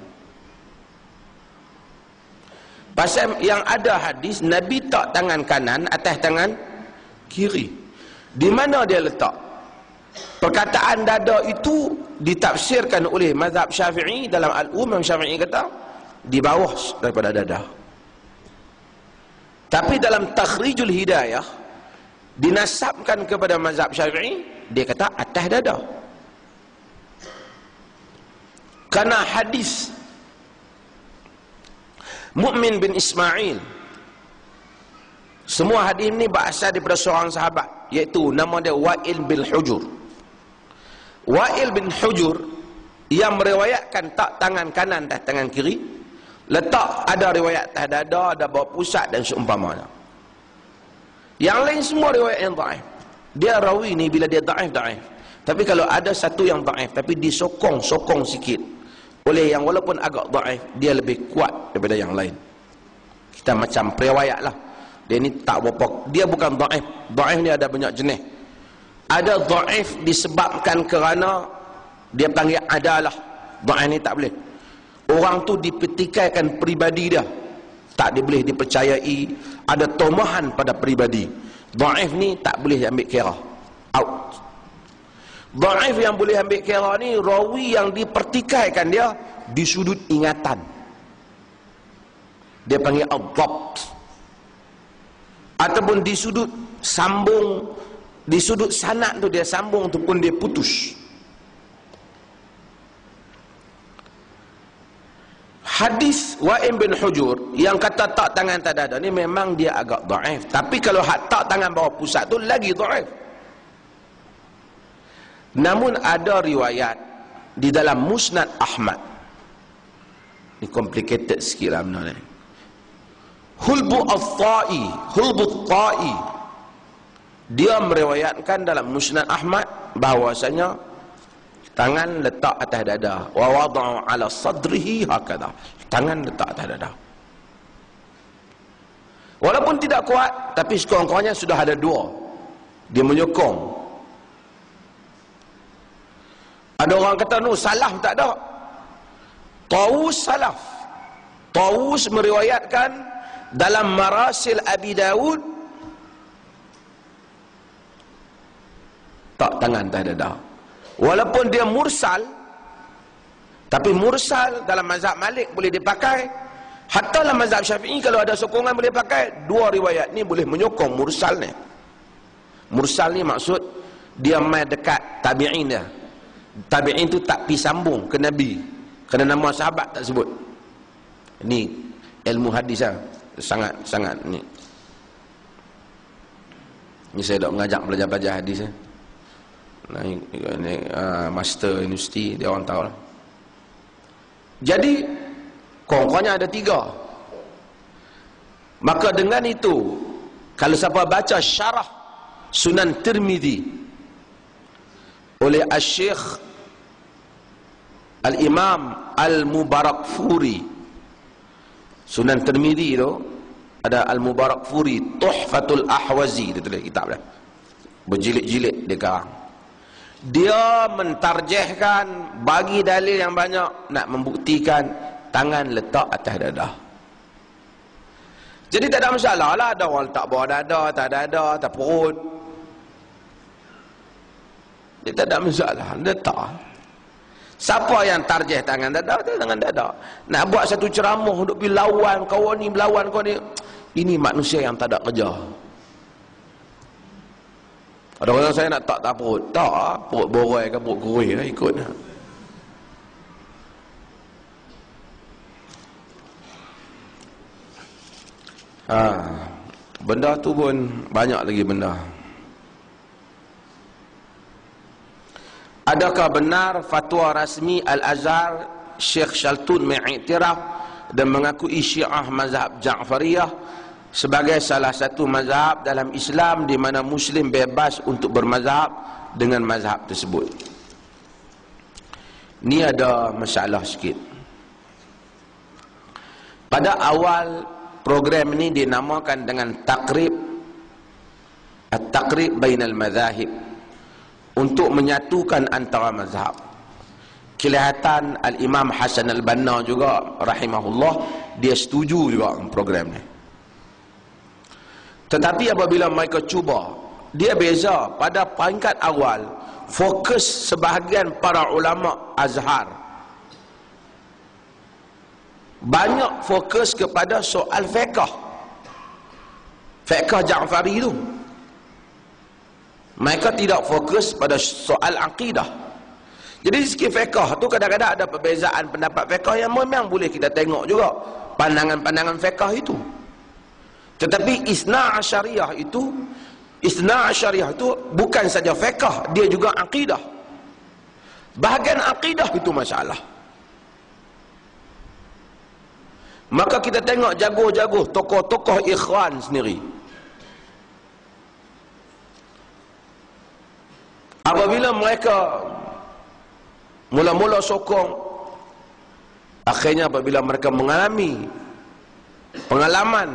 Pasal yang ada hadis Nabi tak tangan kanan atas tangan kiri. Di mana dia letak? Perkataan dada itu ditafsirkan oleh mazhab Syafi'i dalam Al-Imam Syafi'i kata di bawah daripada dada. Tapi dalam Takhrijul Hidayah dinasabkan kepada mazhab Syafi'i, dia kata atas dada. Karena hadis Mu'min bin Ismail, semua hadis ni berasal daripada seorang sahabat, iaitu nama dia Wa'il bin Hujur. Wa'il bin Hujur yang meriwayatkan tak tangan kanan dan tangan kiri, letak ada riwayat atas dada, ada bawah pusat dan seumpamanya. Yang lain semua riwayat yang dhaif. Dia rawi ni bila dia dhaif. Tapi kalau ada satu yang dhaif tapi disokong sikit, oleh yang walaupun agak dhaif, dia lebih kuat daripada yang lain. Kita macam periwayat lah. Dia ni tak berapa, dia bukan dhaif. Dhaif ni ada banyak jenis. Ada dhaif disebabkan kerana dia panggil adalah. Dhaif ni tak boleh. Orang tu dipertikaikan peribadi dia, tak boleh dipercayai, ada tomahan pada peribadi. Dhaif ni tak boleh ambil kira, out. Dhaif yang boleh ambil kira ni rawi yang dipertikaikan dia di sudut ingatan, dia panggil ad-dhabt. Ataupun di sudut sambung, di sudut sanad tu dia sambung tu pun dia putus. Hadis Wa'im bin Hujur yang kata tak tangan tak dada ni memang dia agak dhaif, tapi kalau tak tangan bawah pusat tu lagi dhaif. Namun ada riwayat di dalam Musnad Ahmad, ni complicated sikit lah benda ni. Hulbu al-Ta'i, dia meriwayatkan dalam Musnad Ahmad bahawasanya tangan letak atas dada, wa wada'u ala sadrihi hakadha, tangan letak atas dada. Walaupun tidak kuat, tapi sekurang-kurangnya sudah ada dua, dia menyokong. Ada orang kata no salaf, tak ada. Tawus salaf. Tawus meriwayatkan dalam Marasil Abi Dawud, tak tangan atas dada. Walaupun dia mursal, tapi mursal dalam mazhab Malik boleh dipakai. Hatta dalam mazhab Syafi'i kalau ada sokongan boleh pakai. Dua riwayat ni boleh menyokong mursal ni. Mursal ni maksud dia mai dekat tabi'in dia. Tabi'in tu tak pi sambung ke Nabi, kerana nama sahabat tak sebut. Ni ilmu hadis lah, sangat ni. Ni saya dah mengajak belajar hadis ni. Master universiti, dia orang tahu lah. Jadi kurang-kurangnya ada 3. Maka dengan itu, kalau siapa baca syarah Sunan Tirmizi oleh Al-Syekh Al-Imam Al-Mubarakfuri, Sunan Tirmizi tu ada Al-Mubarakfuri Tuhfatul Ahwazi, dia tulis kitab dia, berjilid-jilid dia karang. Dia mentarjihkan, bagi dalil yang banyak nak membuktikan tangan letak atas dada. Jadi tak ada masalah lah, ada orang letak bawah dada, tak dada, tak perut, dia tak ada masalah, letak. Siapa yang tarjih tangan dada, dia tangan dada. Nak buat satu ceramah untuk pergi lawan kawan ni, melawan kawan ni, ini manusia yang tak ada kerja. Ada orang saya nak tak perut, tak, perut borai ke perut kurih lah ikut. Benda tu pun banyak lagi benda. Adakah benar fatwa rasmi Al-Azhar Syekh Shaltun mengiktiraf dan mengakui Syiah mazhab Ja'fariyah sebagai salah satu mazhab dalam Islam di mana Muslim bebas untuk bermazhab dengan mazhab tersebut? Ni ada masalah sikit. Pada awal program ini dinamakan dengan takrib, at-takrib bainal mazahib, untuk menyatukan antara mazhab. Kelihatan Al-Imam Hasan Al-Banna juga rahimahullah, dia setuju juga program ni. Tetapi apabila mereka cuba, dia beza pada peringkat awal, fokus sebahagian para ulama Azhar banyak fokus kepada soal fiqh Ja'fari itu. Mereka tidak fokus pada soal akidah. Jadi sikit fiqh tu kadang-kadang ada perbezaan pendapat fiqh yang memang boleh kita tengok juga pandangan-pandangan fiqh itu. Tetapi Isna Asyariyah itu bukan saja fiqh, dia juga akidah. Bahagian akidah itu masalah. Maka kita tengok jago-jago tokoh-tokoh ikhwan sendiri, apabila mereka mula-mula sokong Akhirnya apabila mereka mengalami pengalaman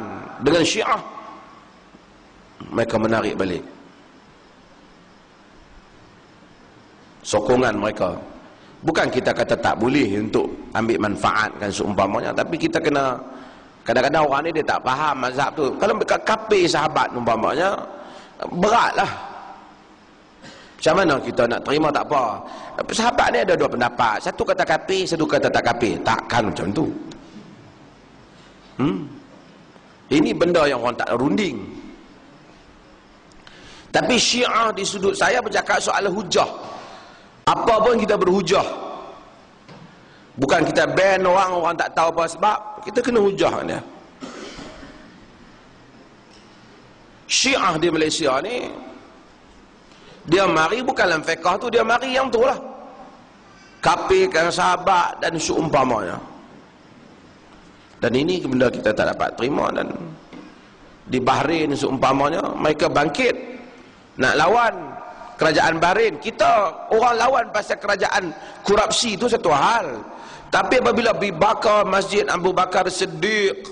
dengan Syiah, mereka menarik balik sokongan mereka. Bukan kita kata tak boleh untuk ambil manfaat kan seumpamanya, tapi kita kena, kadang-kadang orang ni dia tak faham mazhab tu. Kalau mereka kafir sahabat umpamanya, beratlah. Macam mana kita nak terima? Tak apa. Sahabat ni ada dua pendapat, satu kata kafir, satu kata tak kafir. Takkan macam tu. Ini benda yang orang tak runding. Tapi Syiah di sudut saya bercakap soal hujah. Apa pun kita berhujah. Bukan kita ban orang tak tahu apa sebab. Kita kena hujah dia. Syiah di Malaysia ni, dia mari bukan dalam fiqh tu, dia mari yang tu lah. Kafirkan sahabat dan seumpamanya. Dan ini benda kita tak dapat terima. Dan di Bahrain seumpamanya, mereka bangkit nak lawan kerajaan Bahrain. Kita orang lawan pasal kerajaan korupsi itu satu hal. Tapi apabila dibakar Masjid Abu Bakar Siddiq,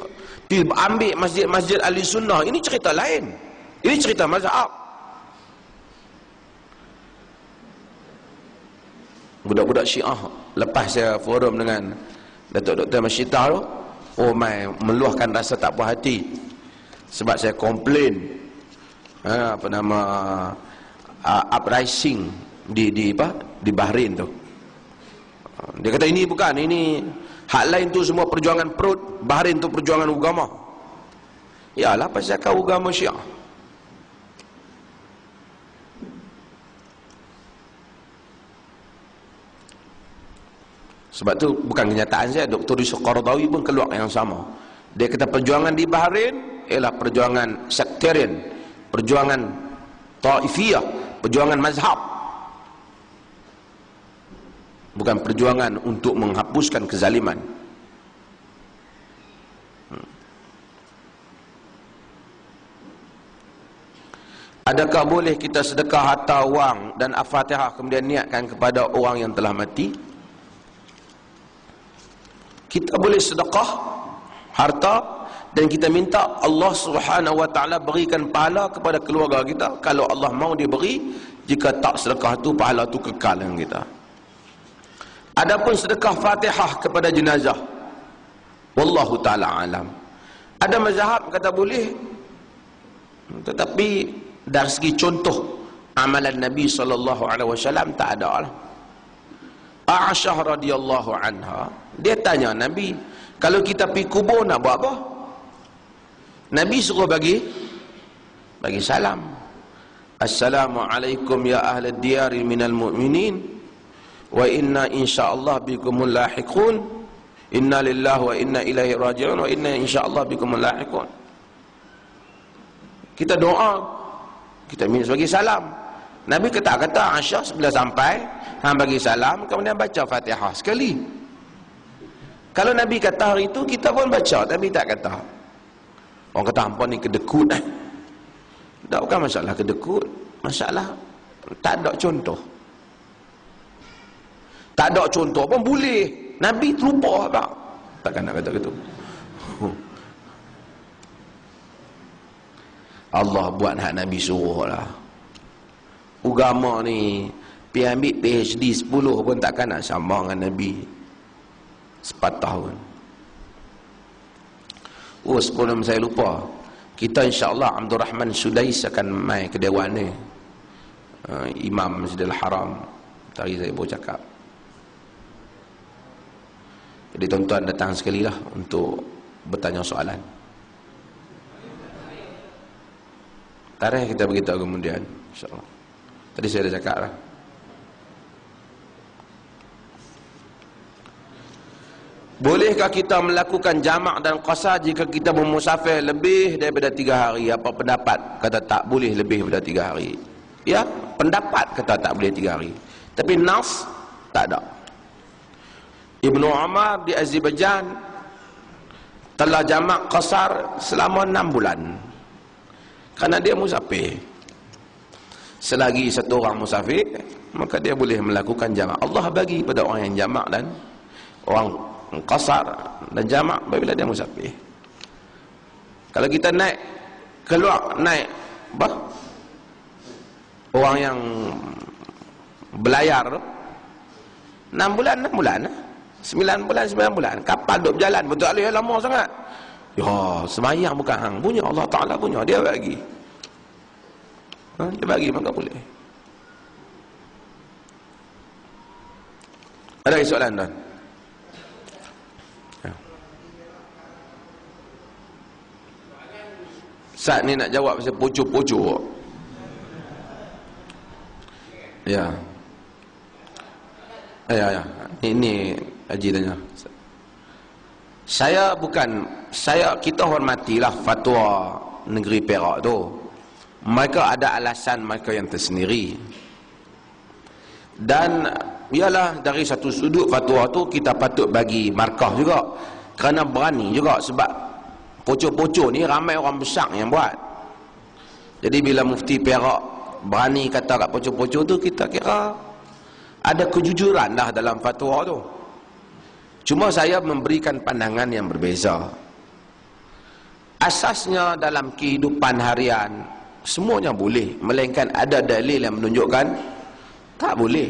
diambil masjid-masjid Ahli Sunnah, ini cerita lain. Ini cerita mazhab. Budak-budak Syiah, lepas saya forum dengan Datuk Dr. Masyitah tu, meluahkan rasa tak puas hati sebab saya komplain uprising di Bahrain tu. Dia kata ini bukan, ini hak lain tu semua perjuangan perut, Bahrain tu perjuangan agama. Yalah, pasal kau agama Syiah. Sebab tu bukan kenyataan saya, Dr. Yusuf Qaradawi pun keluar yang sama. Dia kata perjuangan di Bahrain ialah perjuangan sektarian, perjuangan taifiyah, perjuangan mazhab. Bukan perjuangan untuk menghapuskan kezaliman. Adakah boleh kita sedekah harta wang dan Al-Fatihah kemudian niatkan kepada orang yang telah mati? Kita boleh sedekah harta dan kita minta Allah Subhanahu wa taala berikan pahala kepada keluarga kita. Kalau Allah mau dia beri, jika tak sedekah tu, pahala tu kekal dengan kita. Adapun sedekah Fatihah kepada jenazah, wallahu taala alam. Ada mazhab kata boleh, tetapi dari segi contoh amalan Nabi SAW tak ada lah. Aisyah radhiyallahu anha, dia tanya Nabi, kalau kita pergi kubur nak buat apa? Nabi suruh bagi salam. Assalamualaikum ya ahli diyari minal mu'minin wa inna insyaallah bikumul lahiqun. Inna lillahi wa inna ilaihi raji'un wa inna insyaallah bikumul lahiqun. Kita doa, kita minta bagi salam. Nabi kata Aisyah sebelum sampai, hang bagi salam, kemudian baca Fatihah sekali. Kalau Nabi kata hari itu, kita pun baca, tapi tak kata. Orang kata hampa ni kedekut. Tak, bukan masalah kedekut, masalah tak ada contoh. Tak ada contoh pun boleh. Nabi terlupa apa? Takkan nak kata gitu. Allah buat hak Nabi suruh lah. Agama ni pi ambil PhD 10 pun takkan nak sama dengan Nabi sepatah pun. Sebelum saya lupa, kita insyaAllah Abdul Rahman Sudais akan mai ke Dewan ni, Imam Masjidil Haram. Tadi saya baru cakap. Jadi tuan-tuan datang sekali lah untuk bertanya soalan. Tarikh kita beritahu kemudian, insyaAllah. Tadi saya dah cakap lah. Bolehkah kita melakukan jamak dan qasar jika kita bermusafir lebih daripada 3 hari? Apa pendapat? Kata tak boleh lebih daripada 3 hari. Ya, pendapat kata tak boleh 3 hari. Tapi nas tak ada. Ibnu Umar di Azerbaijan telah jamak qasar selama 6 bulan. Kerana dia musafir. Selagi satu orang musafir, maka dia boleh melakukan jamak. Allah bagi pada orang yang jamak dan orang qasar dan jamak apabila dia musafir. Kalau kita naik orang yang belayar tu 6 bulan 9 bulan kapal duduk berjalan betul alih lama sangat. Ya, semayang bukan hang punya, Allah Ta'ala punya, dia bagi. Dia bagi maka boleh. Ada soalan tuan? Saat ni nak jawab pasal pucuk-pucuk. Ya. Ya. Ini Haji tanya. Kita hormatilah fatwa negeri Perak tu. Mereka ada alasan mereka yang tersendiri. Dan ialah dari satu sudut fatwa tu kita patut bagi markah juga. Kerana berani juga sebab pocok-pocok ni ramai orang besar yang buat. Jadi bila mufti Perak berani kata kat pocok-pocok tu, kita kira ada kejujuran dah dalam fatwa tu. Cuma saya memberikan pandangan yang berbeza. Asasnya dalam kehidupan harian semuanya boleh, melainkan ada dalil yang menunjukkan tak boleh.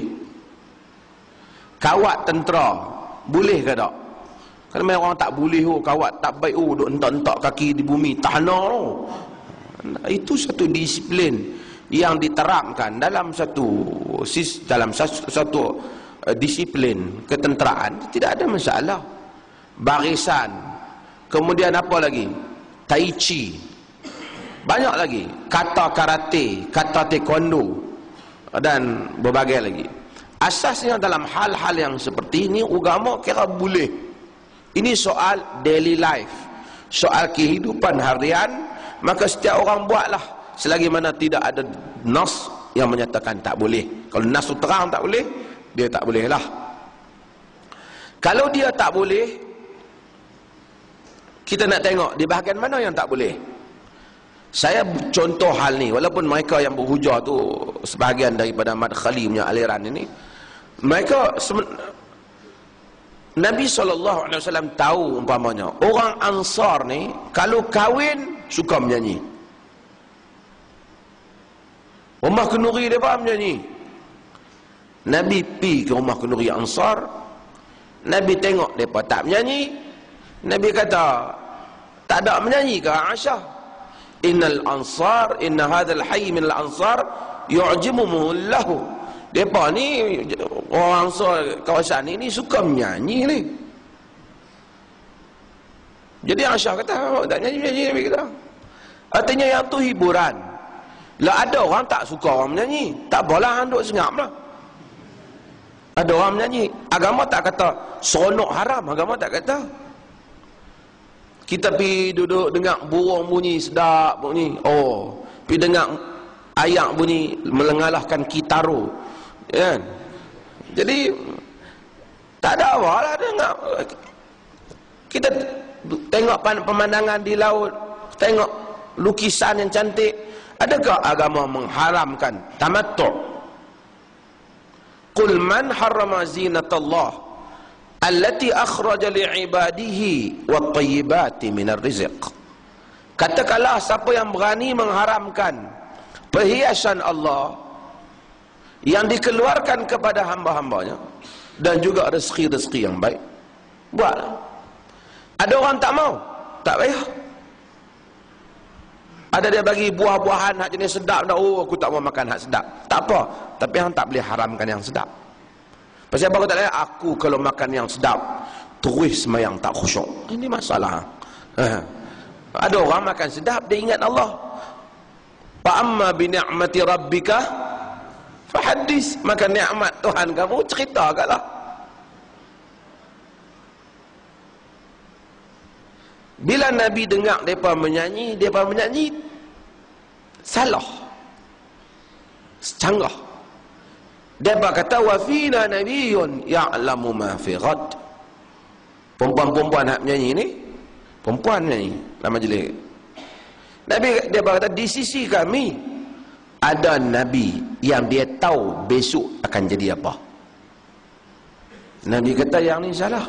Kawat tentera boleh ke tak? Kan memang orang tak boleh, kawat tak baik, duk entak-entak kaki di bumi, tanah. Itu satu disiplin yang diterapkan dalam satu disiplin ketenteraan, tidak ada masalah. Barisan, kemudian apa lagi? Tai chi, banyak lagi, kata karate, kata taekwondo, dan berbagai lagi. Asasnya dalam hal-hal yang seperti ini agama kira boleh. Ini soal daily life, soal kehidupan harian, maka setiap orang buatlah selagi mana tidak ada nas yang menyatakan tak boleh. Kalau nas tu terang tak boleh, dia tak boleh lah. Kalau dia tak boleh, kita nak tengok di bahagian mana yang tak boleh. Saya contoh hal ni, walaupun mereka yang berhujah tu sebahagian daripada madkhali punya aliran ini, mereka Nabi SAW tahu umpamanya orang Ansar ni kalau kahwin suka menyanyi. Rumah kenduri dia faham menyanyi. Nabi pi ke rumah kenduri Ansar, Nabi tengok mereka tak menyanyi. Nabi kata, tak ada menyanyi ke Aisyah? Innal ansar, inna hadal hayy min al ansar yu'jimuhu lahu. Mereka ni orang Ansar kawasan ni suka menyanyi ni. Jadi Aisyah kata, tak nyanyi-nyanyi Nabi kata. Artinya yang tu hiburan. Lah ada orang tak suka orang menyanyi, tak apalah, duk senyap lah. Ada orang menyanyi. Agama tak kata seronok haram, agama tak kata. Kita pergi duduk dengar burung bunyi sedap bunyi, pergi dengar ayak bunyi melengalahkan kitaro, kan? Jadi tak ada apa lah dengar. Kita tengok pemandangan di laut, tengok lukisan yang cantik. Adakah agama mengharamkan tamattu'? Qul man harrama zinatallah allati akhraja li'ibadihi wat-tayyibati minar rizq. Katakanlah siapa yang berani mengharamkan perhiasan Allah yang dikeluarkan kepada hamba-hambanya dan juga rezeki-rezeki yang baik, buatlah. Ada orang tak mau, tak payah. Ada dia bagi buah-buahan hak jenis sedap, aku tak mau makan hak sedap, tak apa, tapi hang tak boleh haramkan yang sedap. Pasal apa? Aku tak boleh, aku kalau makan yang sedap terus semayang tak khusyuk. Ini masalah. Ada orang makan sedap, dia ingat Allah. Fa amma bi ni'mati rabbika fahaddis. Makan nikmat Tuhan kamu, ceritakanlah. Bila Nabi dengar mereka menyanyi salah, secanggah. Mereka kata, wa fina nabiyyun ya'lamu ma fi ghad. Perempuan-perempuan hak menyanyi ni, perempuan menyanyi dalam majlis. Nabi dia berkata, di sisi kami ada Nabi yang dia tahu besok akan jadi apa. Nabi kata, yang ni salah.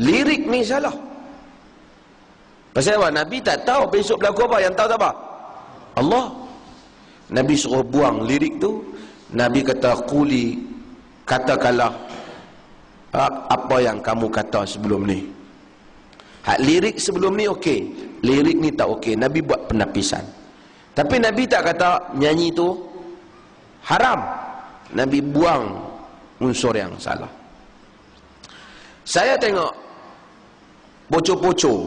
Lirik ni salah. Pasal apa? Nabi tak tahu besok berlaku apa. Yang tahu tak apa? Allah. Nabi suruh buang lirik tu. Nabi kata, quli, katakanlah apa yang kamu kata sebelum ni. Hak lirik sebelum ni okey, lirik ni tak okey. Nabi buat penapisan. Tapi Nabi tak kata nyanyi tu haram. Nabi buang unsur yang salah. Saya tengok pocok-pocok,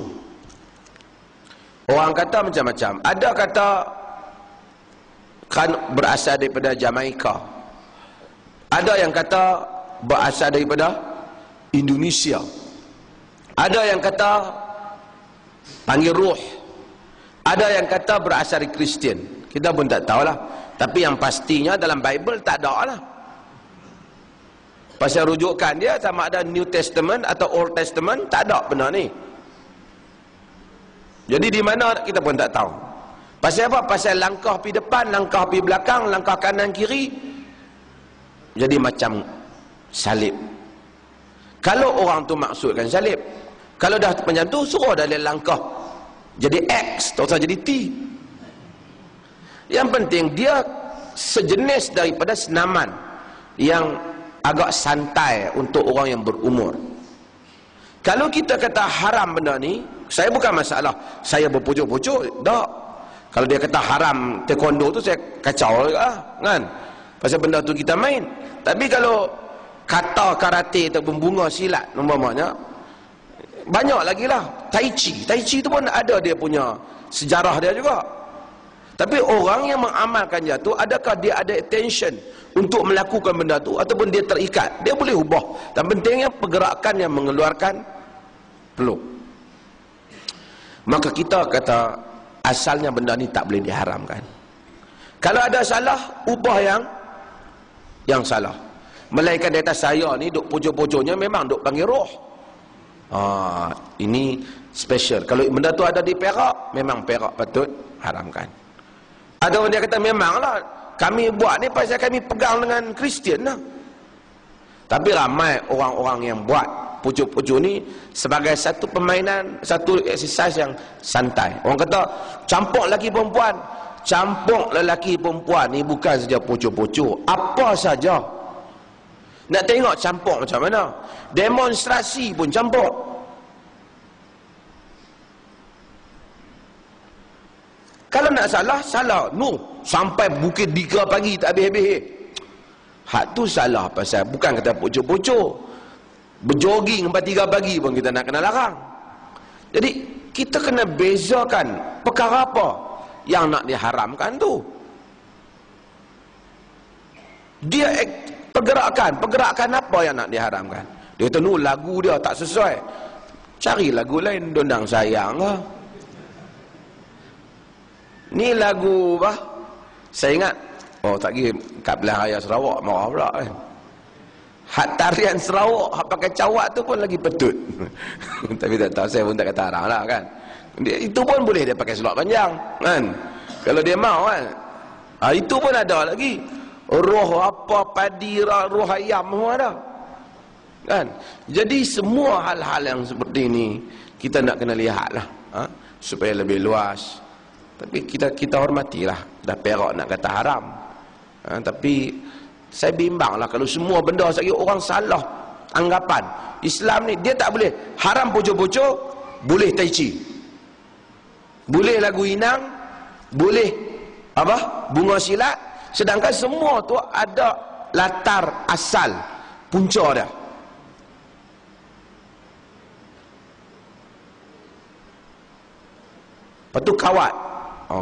orang kata macam-macam. Ada kata kan berasal daripada Jamaika. Ada yang kata berasal daripada Indonesia. Ada yang kata panggil ruh. Ada yang kata berasal dari Kristian. Kita pun tak tahulah. Tapi yang pastinya dalam Bible tak ada lah. Pasal rujukan dia sama ada New Testament atau Old Testament, tak ada benda ni. Jadi di mana kita pun tak tahu. Pasal apa? Pasal langkah pi depan, langkah pi belakang, langkah kanan kiri, jadi macam salib. Kalau orang tu maksudkan salib, kalau dah macam tu, suruh dalil langkah jadi X, tak usah jadi T. Yang penting dia sejenis daripada senaman yang agak santai untuk orang yang berumur. Kalau kita kata haram benda ni, saya bukan masalah saya berpucuk-pucuk, tak. Kalau dia kata haram taekwondo tu, saya kacau juga kan. Pasal benda tu kita main. Tapi kalau kata karate ataupun bunga silat umpamanya, banyak lagi lah. Tai Chi tu pun ada dia punya sejarah dia juga. Tapi orang yang mengamalkan dia tu, adakah dia ada attention untuk melakukan benda tu, ataupun dia terikat? Dia boleh ubah. Dan pentingnya pergerakan yang mengeluarkan peluk. Maka kita kata asalnya benda ni tak boleh diharamkan. Kalau ada salah, ubah yang salah. Melainkan di atas saya ni duk pucuk-pucuknya memang duk panggil roh. Ini special. Kalau benda tu ada di Perak, memang Perak patut haramkan. Ada orang dia kata memanglah kami buat ni pasal kami pegang dengan Kristian lah. Tapi ramai orang-orang yang buat pucuk-pucuk ni sebagai satu permainan, satu exercise yang santai. Orang kata campur lelaki perempuan. Campur lelaki perempuan ni bukan saja pucuk-pucuk, apa saja. Nak tengok campur macam mana? Demonstrasi pun campur. Kalau nak salah, salah. No, sampai bukit 3 pagi tak habis-habis. Hak tu salah pasal bukan kata pucuk-pucuk. Berjoging 4-3 pagi pun kita nak kena larang. Jadi kita kena bezakan perkara apa yang nak diharamkan tu. Dia pergerakan apa yang nak diharamkan. Dia kata lagu dia tak sesuai, cari lagu lain. Dondang sayang lah. Ni lagu apa? Saya ingat, tak kira kat belah raya Sarawak marah pula kan. Hak tarian Sarawak, hak pakai cawat tu pun lagi petut. Tapi tak tahu, saya pun tak kata haram lah kan. Itu pun boleh dia pakai selok panjang kan, kalau dia mau kan. Itu pun ada lagi. Roh apa, padi, roh ayam semua ada kan. Jadi semua hal-hal yang seperti ini kita nak kena lihat lah, supaya lebih luas. Tapi kita hormatilah. Dah Perak nak kata haram, tapi saya bimbang lah kalau semua benda sekali orang salah anggapan. Islam ni dia tak boleh haram pucuk-pucuk, boleh Tai Chi, boleh lagu inang, boleh apa, bunga silat. Sedangkan semua tu ada latar asal, punca dia. Lepas tu kawat.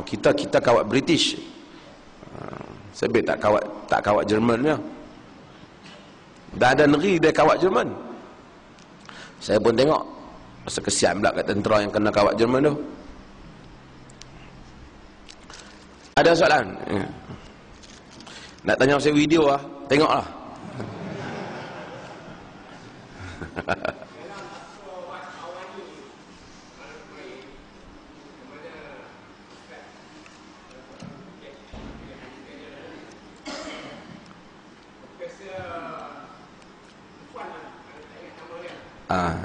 Kita kawat British. Sebab tak kawat Jerman ya. Dah ada negeri dia kawat Jerman. Saya pun tengok, rasa kesian pula kat tentera yang kena kawat Jerman tu. Ada soalan? Nak tanya saya video lah, tengoklah.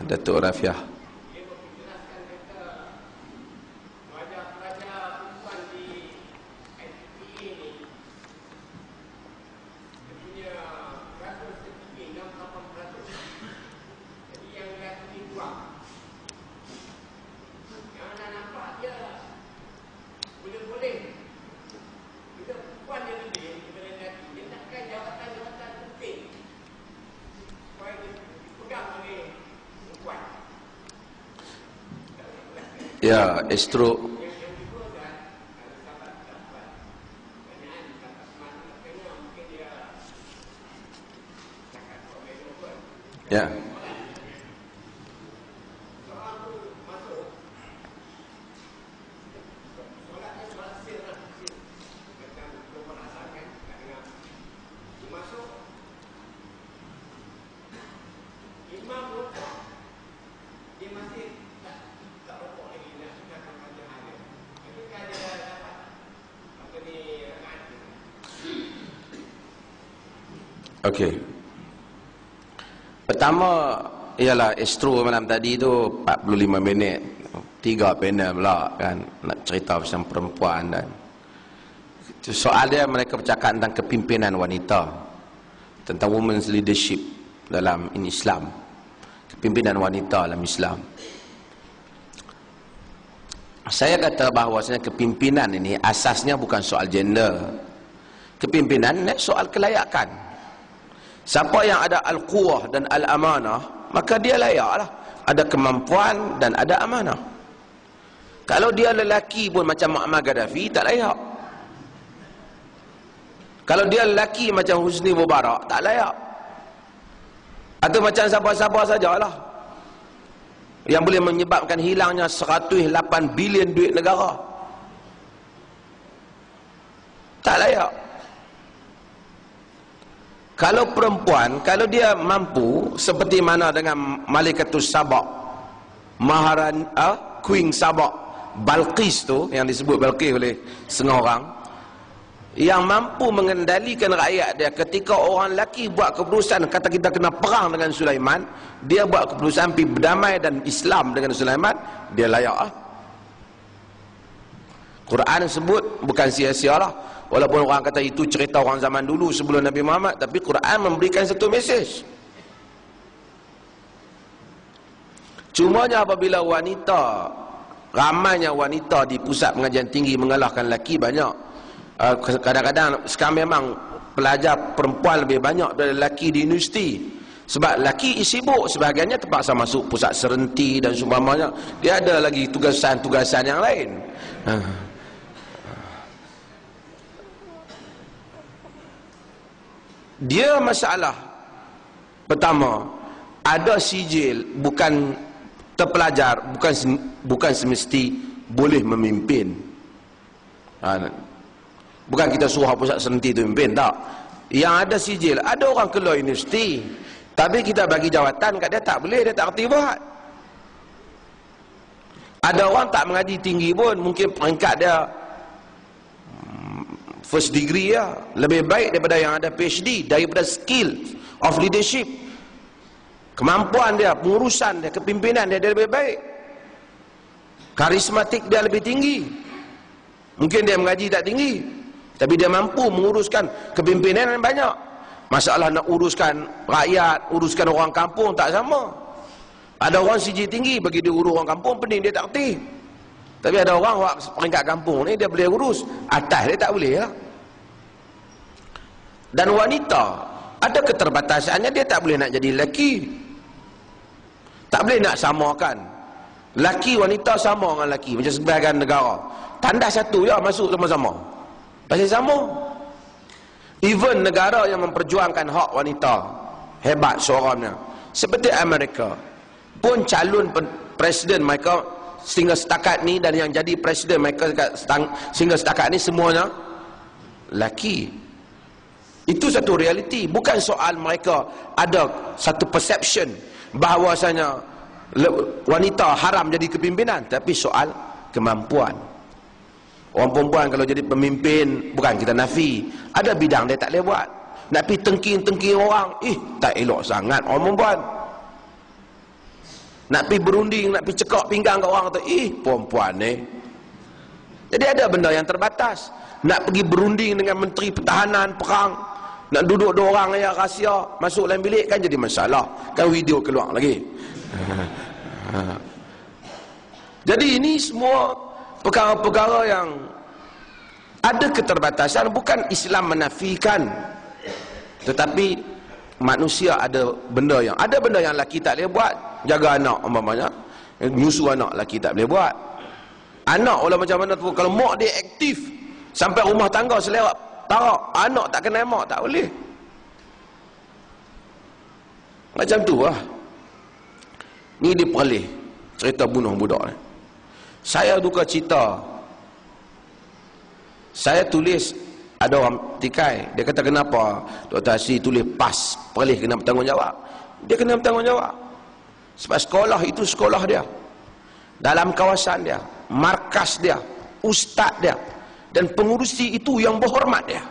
Datuk Rafiah. Ya, Astro. Ya. Okey. Pertama ialah Astro malam tadi tu 45 minit. 3 panel pula kan nak cerita pasal perempuan dan soal dia mereka bercakap tentang kepimpinan wanita, tentang women's leadership dalam Islam. Kepimpinan wanita dalam Islam. Saya kata bahawasanya kepimpinan ini asasnya bukan soal gender. Kepimpinan ini soal kelayakan. Siapa yang ada al-quwah dan al-amanah, maka dia layaklah. Ada kemampuan dan ada amanah. Kalau dia lelaki pun macam Muammar Gaddafi, tak layak. Kalau dia lelaki macam Husni Mubarak, tak layak. Atau macam siapa-siapa sajalah yang boleh menyebabkan hilangnya 108 bilion duit negara, tak layak. Kalau perempuan, kalau dia mampu seperti mana dengan Malikatus Sabak, Queen Sabak, Balqis tu, yang disebut Balqis oleh setengah orang, yang mampu mengendalikan rakyat dia. Ketika orang lelaki buat keputusan, kata kita kena perang dengan Sulaiman, dia buat keputusan pergi berdamai dan Islam dengan Sulaiman, dia layak lah. Quran sebut, bukan sia-sia lah. Walaupun orang kata itu cerita orang zaman dulu sebelum Nabi Muhammad, tapi Quran memberikan satu mesej. Cumanya apabila wanita, ramainya wanita di pusat pengajian tinggi mengalahkan lelaki banyak. Kadang-kadang sekarang memang pelajar perempuan lebih banyak daripada lelaki di universiti. Sebab lelaki sibuk, sebahagiannya terpaksa masuk pusat serenti dan seumpamanya. Dia ada lagi tugasan-tugasan yang lain. Dia masalah pertama, ada sijil, bukan terpelajar, bukan semesti boleh memimpin. Bukan kita suruh pusat serenti itu memimpin, tak. Yang ada sijil, ada orang keluar universiti, tapi kita bagi jawatan kat dia, tak boleh, dia tak kerti buat. Ada orang tak mengaji tinggi pun, mungkin peringkat dia first degree ya, lebih baik daripada yang ada PhD, daripada skill of leadership, kemampuan dia, pengurusan dia, kepimpinan dia, dia lebih baik, karismatik dia lebih tinggi. Mungkin dia mengaji tak tinggi, tapi dia mampu menguruskan kepimpinan yang banyak. Masalah nak uruskan rakyat, uruskan orang kampung tak sama. Ada orang sijil tinggi, bagi dia urus orang kampung pening, dia tak kerti. Tapi ada orang wak peringkat kampung ni dia boleh urus, atas dia tak boleh lah. Dan wanita ada keterbatasannya, dia tak boleh nak jadi lelaki. Tak boleh nak samakan lelaki wanita sama dengan lelaki macam sebahagian negara. Tandas satu je masuk sama-sama. Pasal sama. Even negara yang memperjuangkan hak wanita hebat suaranya, seperti Amerika pun, calon presiden mereka sehingga setakat ni, dan yang jadi presiden mereka sehingga setakat ni semuanya lelaki. Itu satu realiti. Bukan soal mereka ada satu perception bahawasanya wanita haram jadi kepimpinan, tapi soal kemampuan. Orang perempuan kalau jadi pemimpin, bukan kita nafi, ada bidang dia tak boleh buat. Nak pergi tengking-tengking orang, tak elok sangat orang perempuan. Nak pergi berunding, nak pergi cekak pinggang kat orang kata, perempuan ni. Jadi ada benda yang terbatas. Nak pergi berunding dengan Menteri Pertahanan, perang, nak duduk dua orang yang rahsia, masuk dalam bilik kan jadi masalah. Kan video keluar lagi. Jadi ini semua perkara-perkara yang ada keterbatasan. Bukan Islam menafikan, tetapi manusia ada benda yang lelaki tak boleh buat. Jaga anak umpamanya, nyusu anak lelaki tak boleh buat. Anak wala macam mana tu, kalau mak dia aktif sampai rumah tangga selera tarak, anak tak kenal mak tak boleh. Macam tu lah. Ni di Perlis cerita bunuh budak ni. Saya duka cita. Saya tulis, ada orang tikai, dia kata kenapa Dr. Hasri tulis PAS Perlis kena bertanggungjawab. Dia kena bertanggungjawab sebab sekolah itu sekolah dia, dalam kawasan dia, markas dia, ustaz dia, dan pengurusi itu yang berhormat dia.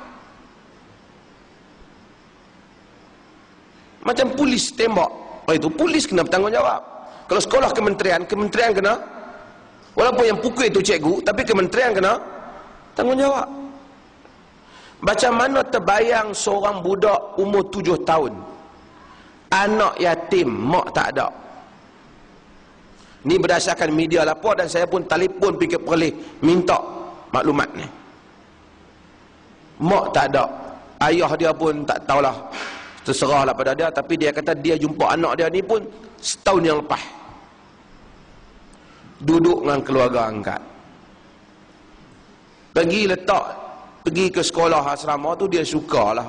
Macam polis tembak, itu polis kena bertanggungjawab. Kalau sekolah kementerian kena, walaupun yang pukul itu cikgu, tapi kementerian kena tanggungjawab. Macam mana terbayang seorang budak umur 7 tahun, anak yatim, mak tak ada. Ni berdasarkan media lapor, dan saya pun telefon pergi ke Perlis minta maklumat ni. Mak tak ada, ayah dia pun tak tahulah, terserahlah pada dia. Tapi dia kata dia jumpa anak dia ni pun setahun yang lepas, duduk dengan keluarga angkat. Pergi ke sekolah asrama tu, dia sukalah.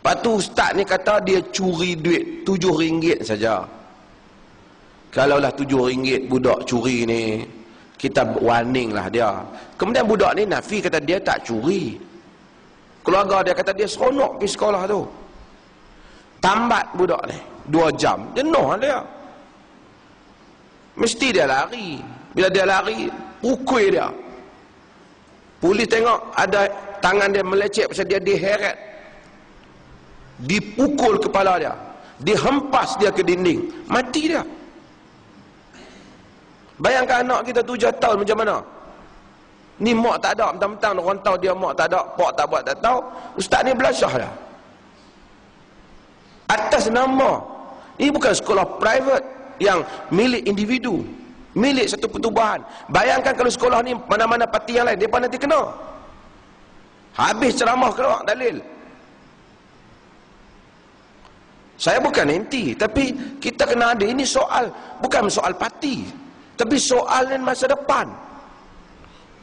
Lepas tu ustaz ni kata dia curi duit RM7 saja. Kalaulah RM7 budak curi ni, kita warning lah dia. Kemudian budak ni nafi kata dia tak curi. Keluarga dia kata dia seronok pergi sekolah tu. Tambat budak ni 2 jam, jenuh dia. Mesti dia lari. Bila dia lari, pukul dia. Polis tengok ada tangan dia melecet pasal dia diheret. Dipukul kepala dia, dihempas dia ke dinding, mati dia. Bayangkan anak kita 7 tahun macam mana. Ni mak tak ada, mentang-mentang orang tahu dia mak tak ada, pak tak buat tak tahu. Ustaz ni belasah dah. Atas nama, ini bukan sekolah private yang milik individu, milik satu pertubuhan. Bayangkan kalau sekolah ni mana-mana parti yang lain, mereka nanti kena. Habis ceramah keluar dalil. Saya bukan anti, tapi kita kena ada. Ini soal, bukan soal parti, tapi soal masa depan.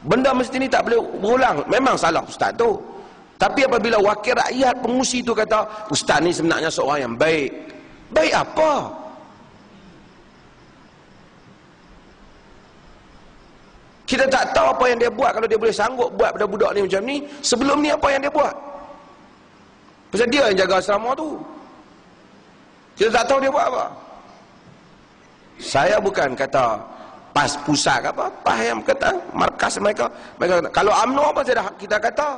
Benda mesti ni tak boleh berulang. Memang salah ustaz tu, tapi apabila wakil rakyat, pengusi tu kata ustaz ni sebenarnya seorang yang baik. Baik apa? Kita tak tahu apa yang dia buat. Kalau dia boleh sanggup buat pada budak ni macam ni, sebelum ni apa yang dia buat? Pasal dia yang jaga asrama tu. Kita tak tahu dia buat apa. Saya bukan kata PAS pusat ke apa, PAS yang kata markas mereka kata, kalau UMNO apa kita kata.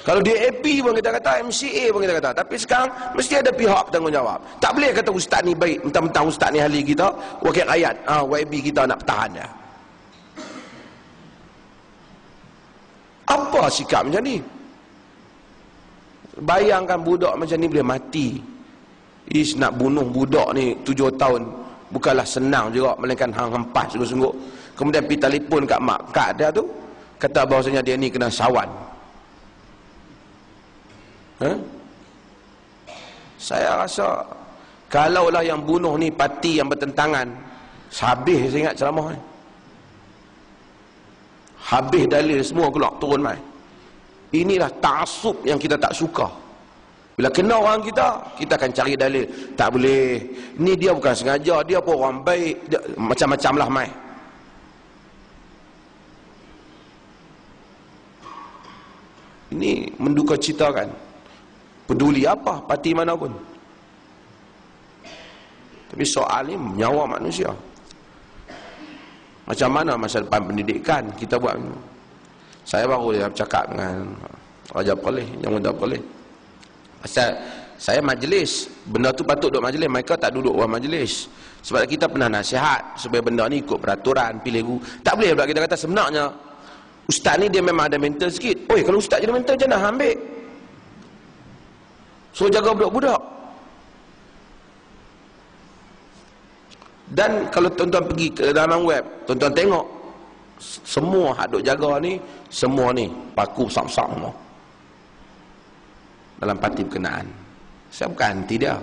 Kalau dia AP pun kita kata, MCA pun kita kata. Tapi sekarang mesti ada pihak bertanggungjawab. Tak boleh kata ustaz ni baik, mentang-mentang ustaz ni ahli kita, wakil rakyat, YB kita nak pertahan dia. Apa sikap macam ni? Bayangkan budak macam ni boleh mati. Nak bunuh budak ni 7 tahun bukanlah senang juga, melainkan hempas sungguh-sungguh. Kemudian pergi telefon kat mak kak dia tu, kata bahawasanya dia ni kena sawan. Saya rasa kalaulah yang bunuh ni parti yang bertentangan, habis saya ingat ceramah ni. Habis dalil semua keluar turun mai. Inilah ta'assub yang kita tak suka. Bila kena orang kita akan cari dalil. Tak boleh, ni dia bukan sengaja, dia pun orang baik, macam-macam lah mai. Ini menduka citakan. Peduli apa parti mana pun. Tapi soal ni nyawa manusia. Macam mana masa depan pendidikan kita buat ni? Saya baru dia bercakap dengan Raja Perlis, yang muda Perlis. Pasal Saya majlis, benda tu patut duduk majlis, mereka tak duduk orang majlis. Sebab kita pernah nasihat supaya benda ni ikut peraturan, pilih guru. Tak boleh pula kita kata sebenarnya ustaz ni dia memang ada mental sikit. Oi, kalau ustaz jadi mental je nak ambil. So jaga budak-budak. Dan kalau tuan-tuan pergi ke dalam web, tuan-tuan tengok semua hak duk jaga ni, semua ni paku besar-besar semua dalam parti berkenaan. Saya bukan anti dia,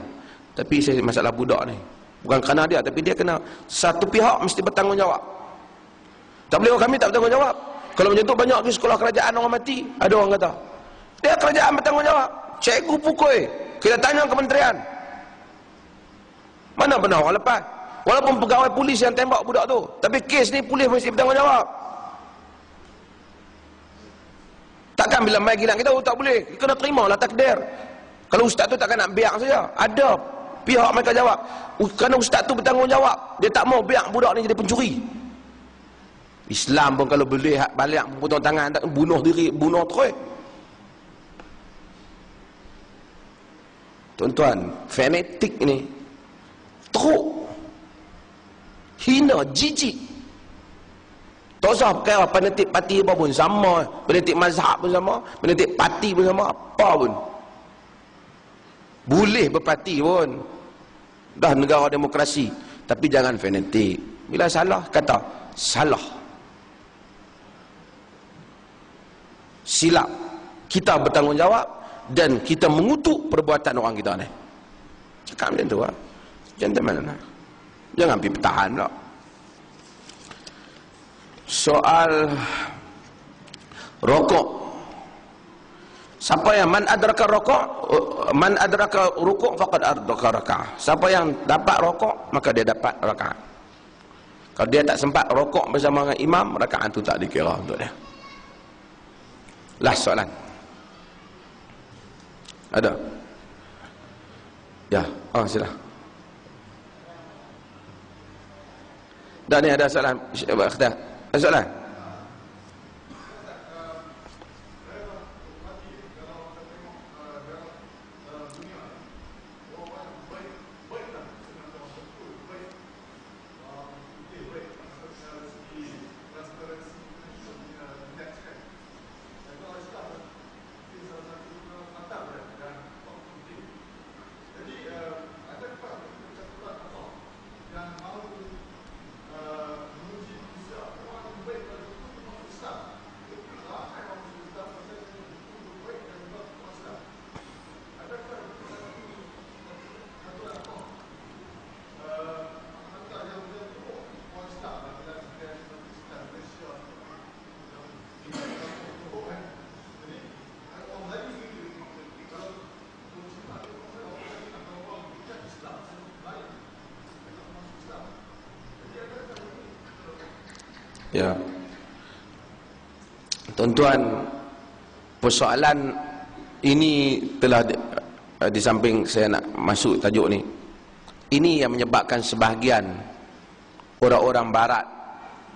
tapi saya masalah budak ni bukan kerana dia, tapi dia kena satu pihak mesti bertanggungjawab. Tak boleh kami tak bertanggungjawab. Kalau macam tu banyak lagi sekolah kerajaan orang mati. Ada orang kata dia kerajaan bertanggungjawab, cikgu pukul, kita tanya kementerian. Mana benar orang lepas? Walaupun pegawai polis yang tembak budak tu, tapi kes ni polis mesti bertanggungjawab. Takkan bila mai gilang kita tak boleh, kena terimalah takdir. Kalau ustaz tu takkan nak biar saja. Ada pihak mereka jawab, kerana ustaz tu bertanggungjawab, dia tak mau biar budak ni jadi pencuri. Islam pun kalau boleh balik potong tangan, tak bunuh diri, bunuh terus. Tuan-tuan, fanatik ni teruk, hina, jijik. Tak usah perkara fanatik parti apa pun sama, fanatik mazhab pun sama, fanatik parti pun sama, apa pun boleh berparti pun. Dah negara demokrasi, tapi jangan fanatik. Bila salah, kata salah, silap. Kita bertanggungjawab dan kita mengutuk perbuatan orang kita ni. Cakap macam tu lah. Gentleman lah. Jangan pergi pertahan pula. Soal rokok. Siapa yang man adraka rokok, man adraka rukuk faqad adraka rakaah. Siapa yang dapat rokok, maka dia dapat rakaat. Kalau dia tak sempat rokok bersama dengan imam, rakaat itu tak dikira untuk dia. Last soalan. Ada? Ya, sila. Dah ni ada soalan. Ada soalan? Ya, tuan-tuan, persoalan ini telah di samping saya nak masuk tajuk ni, ini yang menyebabkan sebahagian orang-orang barat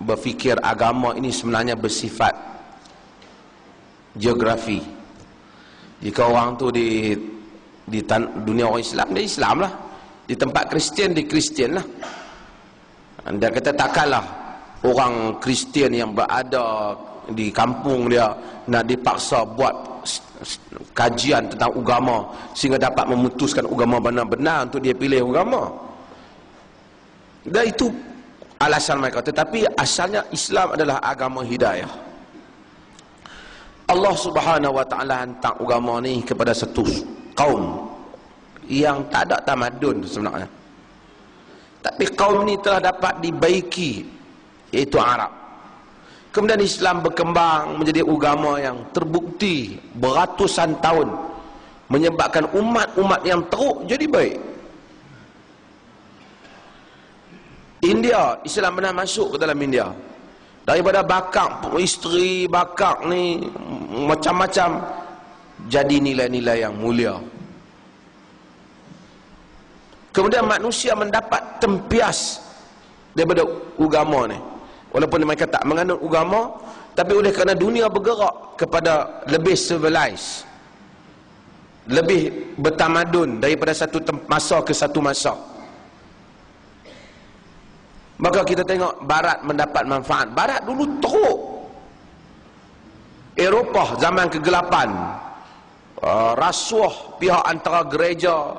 berfikir agama ini sebenarnya bersifat geografi. Jika orang tu di dunia orang Islam, dia Islam lah. Di tempat Kristian, dia Kristian lah. Dia kata takkanlah orang Kristian yang berada di kampung dia nak dipaksa buat kajian tentang agama sehingga dapat memutuskan agama benar-benar untuk dia pilih agama. Dan itu alasan mereka. Tetapi asalnya Islam adalah agama hidayah. Allah Subhanahu wa ta'ala hantar agama ni kepada satu kaum yang tak ada tamadun sebenarnya, tapi kaum ni telah dapat dibaiki, iaitu Arab. Kemudian Islam berkembang menjadi agama yang terbukti beratusan tahun, menyebabkan umat-umat yang teruk jadi baik. India, Islam pernah masuk ke dalam India. Daripada bakak isteri, bakak ni macam-macam, jadi nilai-nilai yang mulia. Kemudian manusia mendapat tempias daripada agama ni. Walaupun mereka tak menganut agama, tapi oleh kerana dunia bergerak kepada lebih civilized, lebih bertamadun daripada satu masa ke satu masa. Maka kita tengok Barat mendapat manfaat. Barat dulu teruk. Eropah zaman kegelapan, rasuah pihak antara gereja,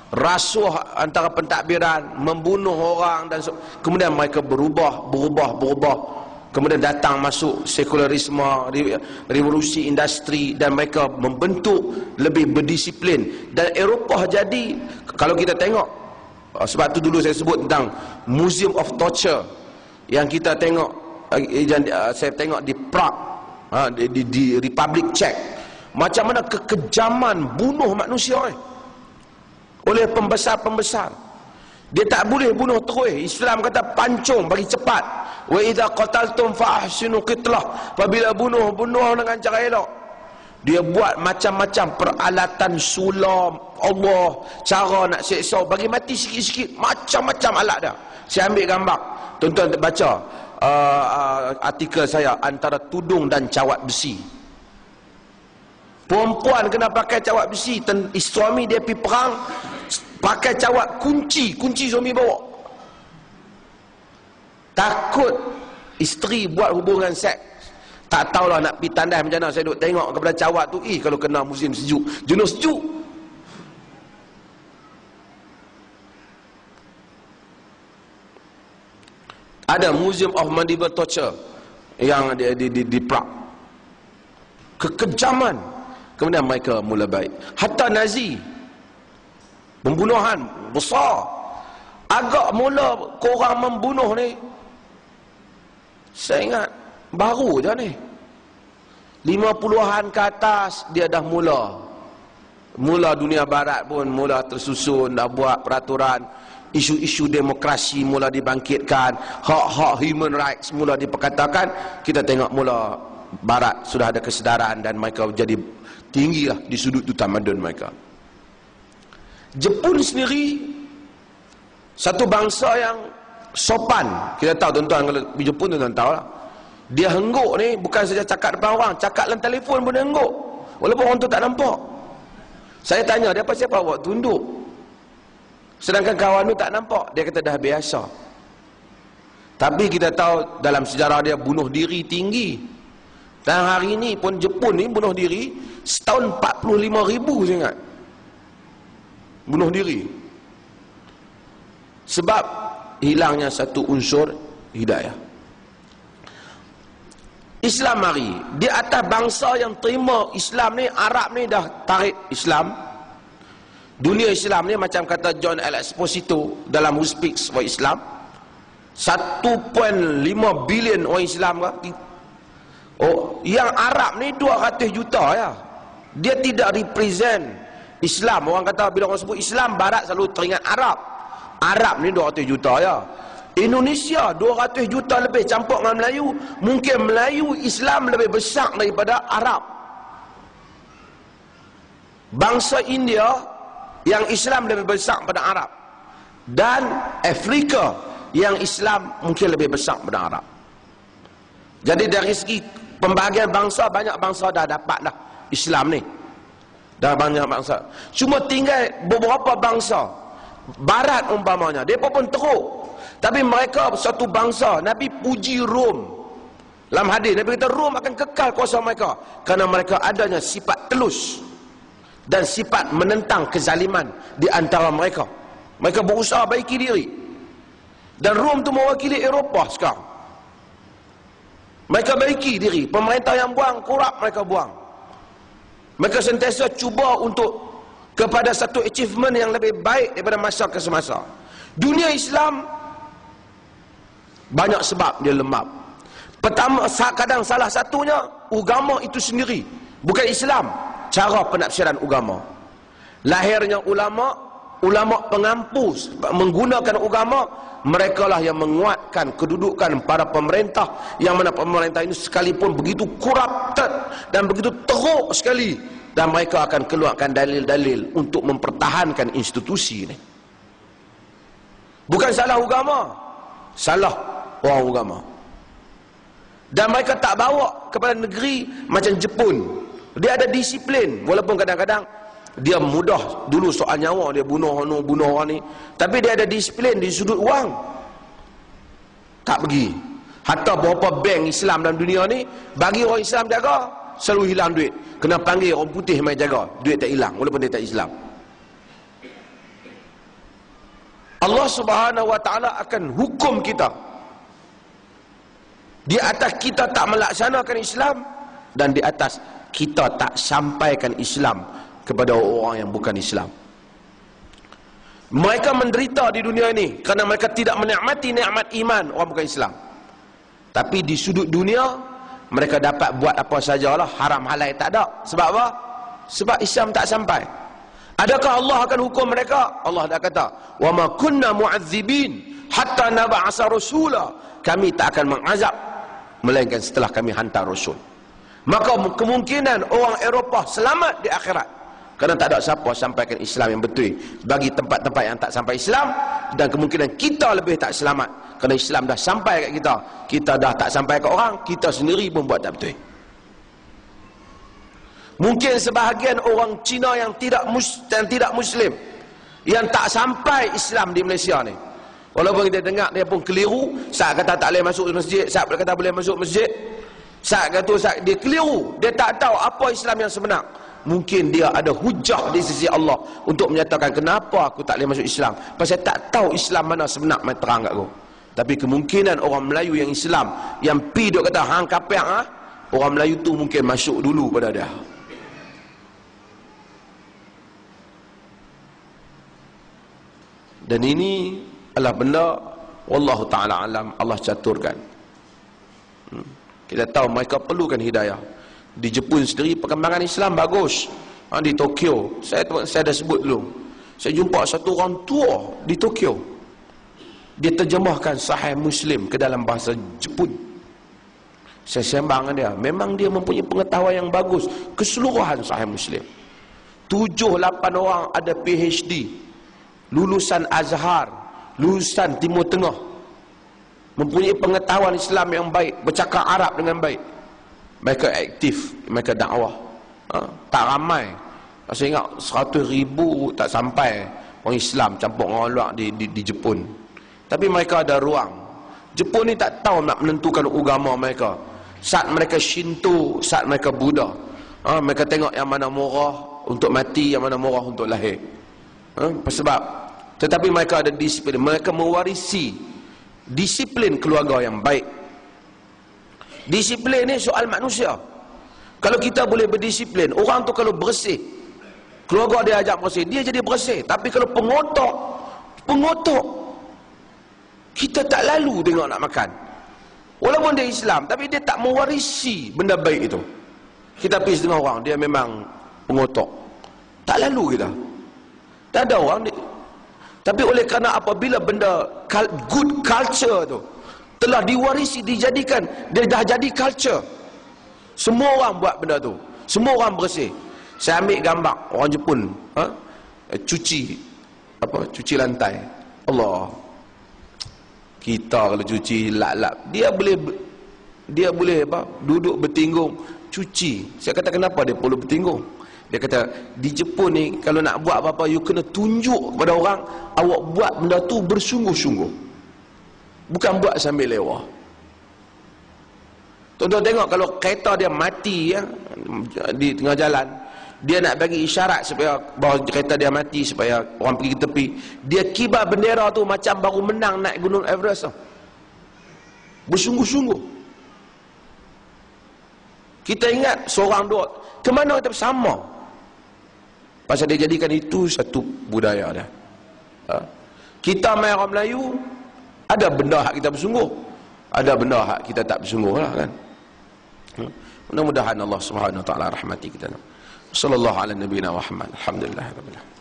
rasuah antara pentadbiran, membunuh orang, dan kemudian mereka berubah. Kemudian datang masuk sekularisme, revolusi industri, dan mereka membentuk lebih berdisiplin. Dan Eropah jadi, kalau kita tengok, sebab tu dulu saya sebut tentang Museum of Torture yang kita tengok, saya tengok di Prague, di Republic Czech, macam mana kekejaman bunuh manusia oleh pembesar-pembesar. Dia tak boleh bunuh terus. Islam kata pancung, bagi cepat. Wa idza qataltum fa ahsinu qitlah. Apabila bunuh dengan cara elok. Dia buat macam-macam peralatan sulam Allah, cara nak seksa, bagi mati sikit-sikit, macam-macam alat dah. Saya ambil gambar, tuan-tuan baca artikel saya, antara tudung dan cawat besi. Perempuan kena pakai cawat besi, suami dia pergi perang pakai cawat kunci suami bawa. Takut isteri buat hubungan seks. Tak tahulah nak pergi tandas macam mana. Saya duduk tengok kepada cawat tu, kalau kena musim sejuk, jenuh sejuk. Ada Museum of Medieval Torture yang di Prague. Kekejaman. Kemudian mereka mula baik. Hatta Nazi, pembunuhan besar. Agak mula korang membunuh ni, saya ingat baru je ni, 50-an ke atas dia dah mula dunia barat pun mula tersusun, dah buat peraturan, isu-isu demokrasi mula dibangkitkan, hak-hak human rights mula diperkatakan. Kita tengok mula barat sudah ada kesedaran dan mereka jadi tinggilah di sudut tamadun mereka. Jepun sendiri satu bangsa yang sopan. Kita tahu tuan-tuan, kalau di Jepun tuan-tuan tahu lah, dia hengguk ni bukan saja cakap depan orang, cakap dalam telefon pun dia hengguk, walaupun orang tu tak nampak. Saya tanya dia, apa siapa awak tunduk? Sedangkan kawan tu tak nampak. Dia kata dah biasa. Tapi kita tahu dalam sejarah dia bunuh diri tinggi. Dan hari ni pun Jepun ni bunuh diri setahun 45,000 saya ingat. Bunuh diri. Sebab hilangnya satu unsur hidayah. Islam mari. Di atas bangsa yang terima Islam ni, Arab ni dah tarik Islam. Dunia Islam ni macam kata John L. Exposito dalam Who Speaks for Islam, 1.5 bilion orang Islam kan? Yang Arab ni 200 juta ya. Dia tidak represent Islam. Orang kata bila orang sebut Islam, Barat selalu teringat Arab. Arab ni 200 juta ya. Indonesia 200 juta lebih campur dengan Melayu. Mungkin Melayu Islam lebih besar daripada Arab. Bangsa India yang Islam lebih besar pada Arab. Dan Afrika yang Islam mungkin lebih besar pada Arab. Jadi dari segi pembahagian bangsa, banyak bangsa dah dapat dah Islam ni. Dah banyak bangsa. Cuma tinggal beberapa bangsa Barat umpamanya, mereka pun teruk. Tapi mereka satu bangsa, Nabi puji Rom. Dalam hadis Nabi kata Rom akan kekal kuasa mereka, kerana mereka adanya sifat telus dan sifat menentang kezaliman di antara mereka. Mereka berusaha baiki diri. Dan Rom tu mewakili Eropah sekarang. Mereka baiki diri. Pemerintah yang buang, korup mereka buang. Mereka sentiasa cuba untuk kepada satu achievement yang lebih baik daripada masa ke semasa. Dunia Islam banyak sebab dia lemah. Pertama, kadang salah satunya agama itu sendiri, bukan Islam. Cara penafsiran agama. Lahirnya ulama pengampu menggunakan agama, mereka lah yang menguatkan kedudukan para pemerintah, yang mana pemerintah ini sekalipun begitu corrupted dan begitu teruk sekali, dan mereka akan keluarkan dalil-dalil untuk mempertahankan institusi ini. Bukan salah agama, salah orang agama. Dan mereka tak bawa kepada negeri macam Jepun. Dia ada disiplin, walaupun kadang-kadang Dia mudah dulu soal nyawa, dia bunuh orang ni. Tapi dia ada disiplin di sudut wang. Tak pergi. Hatta beberapa bank Islam dalam dunia ni, bagi orang Islam jaga, selalu hilang duit. Kena panggil orang putih mai jaga, duit tak hilang walaupun dia tak Islam. Allah Subhanahu wa taala akan hukum kita di atas kita tak melaksanakan Islam, dan di atas kita tak sampaikan Islam kepada orang yang bukan Islam. Mereka menderita di dunia ini kerana mereka tidak menikmati nikmat iman orang bukan Islam. Tapi di sudut dunia mereka dapat buat apa sajalah, haram halal tak ada. Sebab apa? Sebab Islam tak sampai. Adakah Allah akan hukum mereka? Allah dah kata, "Wa ma kunna mu'adzibin hatta nab'asa rasula." Kami tak akan mengazab melainkan setelah kami hantar rasul. Maka kemungkinan orang Eropah selamat di akhirat kerana tak ada siapa sampaikan Islam yang betul bagi tempat-tempat yang tak sampai Islam, dan kemungkinan kita lebih tak selamat kerana Islam dah sampai kat kita. Kita dah tak sampai kat orang, kita sendiri pun buat tak betul. Mungkin sebahagian orang Cina yang tidak Muslim yang tak sampai Islam di Malaysia ni, walaupun kita dengar dia pun keliru, saat kata tak boleh masuk masjid, saat kata boleh masuk masjid, saat kata dia keliru, dia tak tahu apa Islam yang sebenar. Mungkin dia ada hujah di sisi Allah untuk menyatakan kenapa aku tak boleh masuk Islam, pasal tak tahu Islam mana sebenar, mai terang kat aku. Tapi kemungkinan orang Melayu yang Islam yang pi duk kata hang kafir, orang Melayu tu mungkin masuk dulu pada dia. Dan ini adalah benda wallahu taala alam, Allah caturkan. Kita tahu mereka perlukan hidayah. Di Jepun sendiri perkembangan Islam bagus. Di Tokyo, saya dah sebut dulu, saya jumpa satu orang tua di Tokyo, dia terjemahkan Sahih Muslim ke dalam bahasa Jepun. Saya sembang dengan dia, memang dia mempunyai pengetahuan yang bagus keseluruhan Sahih Muslim. 7-8 orang ada PhD, lulusan Azhar, lulusan Timur Tengah, mempunyai pengetahuan Islam yang baik, bercakap Arab dengan baik. Mereka aktif, mereka dakwah. Tak ramai. Saya ingat 100,000 tak sampai orang Islam campur orang luar di Jepun. Tapi mereka ada ruang. Jepun ni tak tahu nak menentukan agama mereka. Saat mereka Shinto, saat mereka Buddha, mereka tengok yang mana murah untuk mati, yang mana murah untuk lahir. Sebab tetapi mereka ada disiplin. Mereka mewarisi disiplin keluarga yang baik. Disiplin ni soal manusia. Kalau kita boleh berdisiplin, orang tu kalau bersih, keluarga dia ajak bersih, dia jadi bersih. Tapi kalau pengotok, kita tak lalu tengok nak makan. Walaupun dia Islam, tapi dia tak mewarisi benda baik itu. Kita pergi dengan orang, dia memang pengotok, tak lalu kita. Tak ada orang ni. Tapi oleh kerana apabila benda good culture tu telah diwarisi, dijadikan, dia dah jadi culture, semua orang buat benda tu, semua orang bersih. Saya ambil gambar orang Jepun cuci lantai. Allah, kita kalau cuci lap-lap, dia boleh duduk bertinggung cuci. Saya kata kenapa dia perlu bertinggung? Dia kata di Jepun ni kalau nak buat apa-apa, you kena tunjuk kepada orang awak buat benda tu bersungguh-sungguh, bukan buat sambil lewat. Tuan-tuan tengok kalau kereta dia mati di tengah jalan, dia nak bagi isyarat supaya bahawa kereta dia mati, supaya orang pergi ke tepi, dia kibar bendera tu macam baru menang naik Gunung Everest. Bersungguh-sungguh. Kita ingat seorang dua, ke mana kita bersama? Pasal dia jadikan itu satu budaya dia. Kita main orang Melayu, ada benda hak kita bersungguh, ada benda hak kita tak bersungguh lah kan. Mudah-mudahan Allah Subhanahu wa taala rahmati kita. Sallallahu ala nabiyina Muhammad. Alhamdulillah rabbil alamin.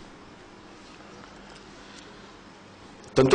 Tentu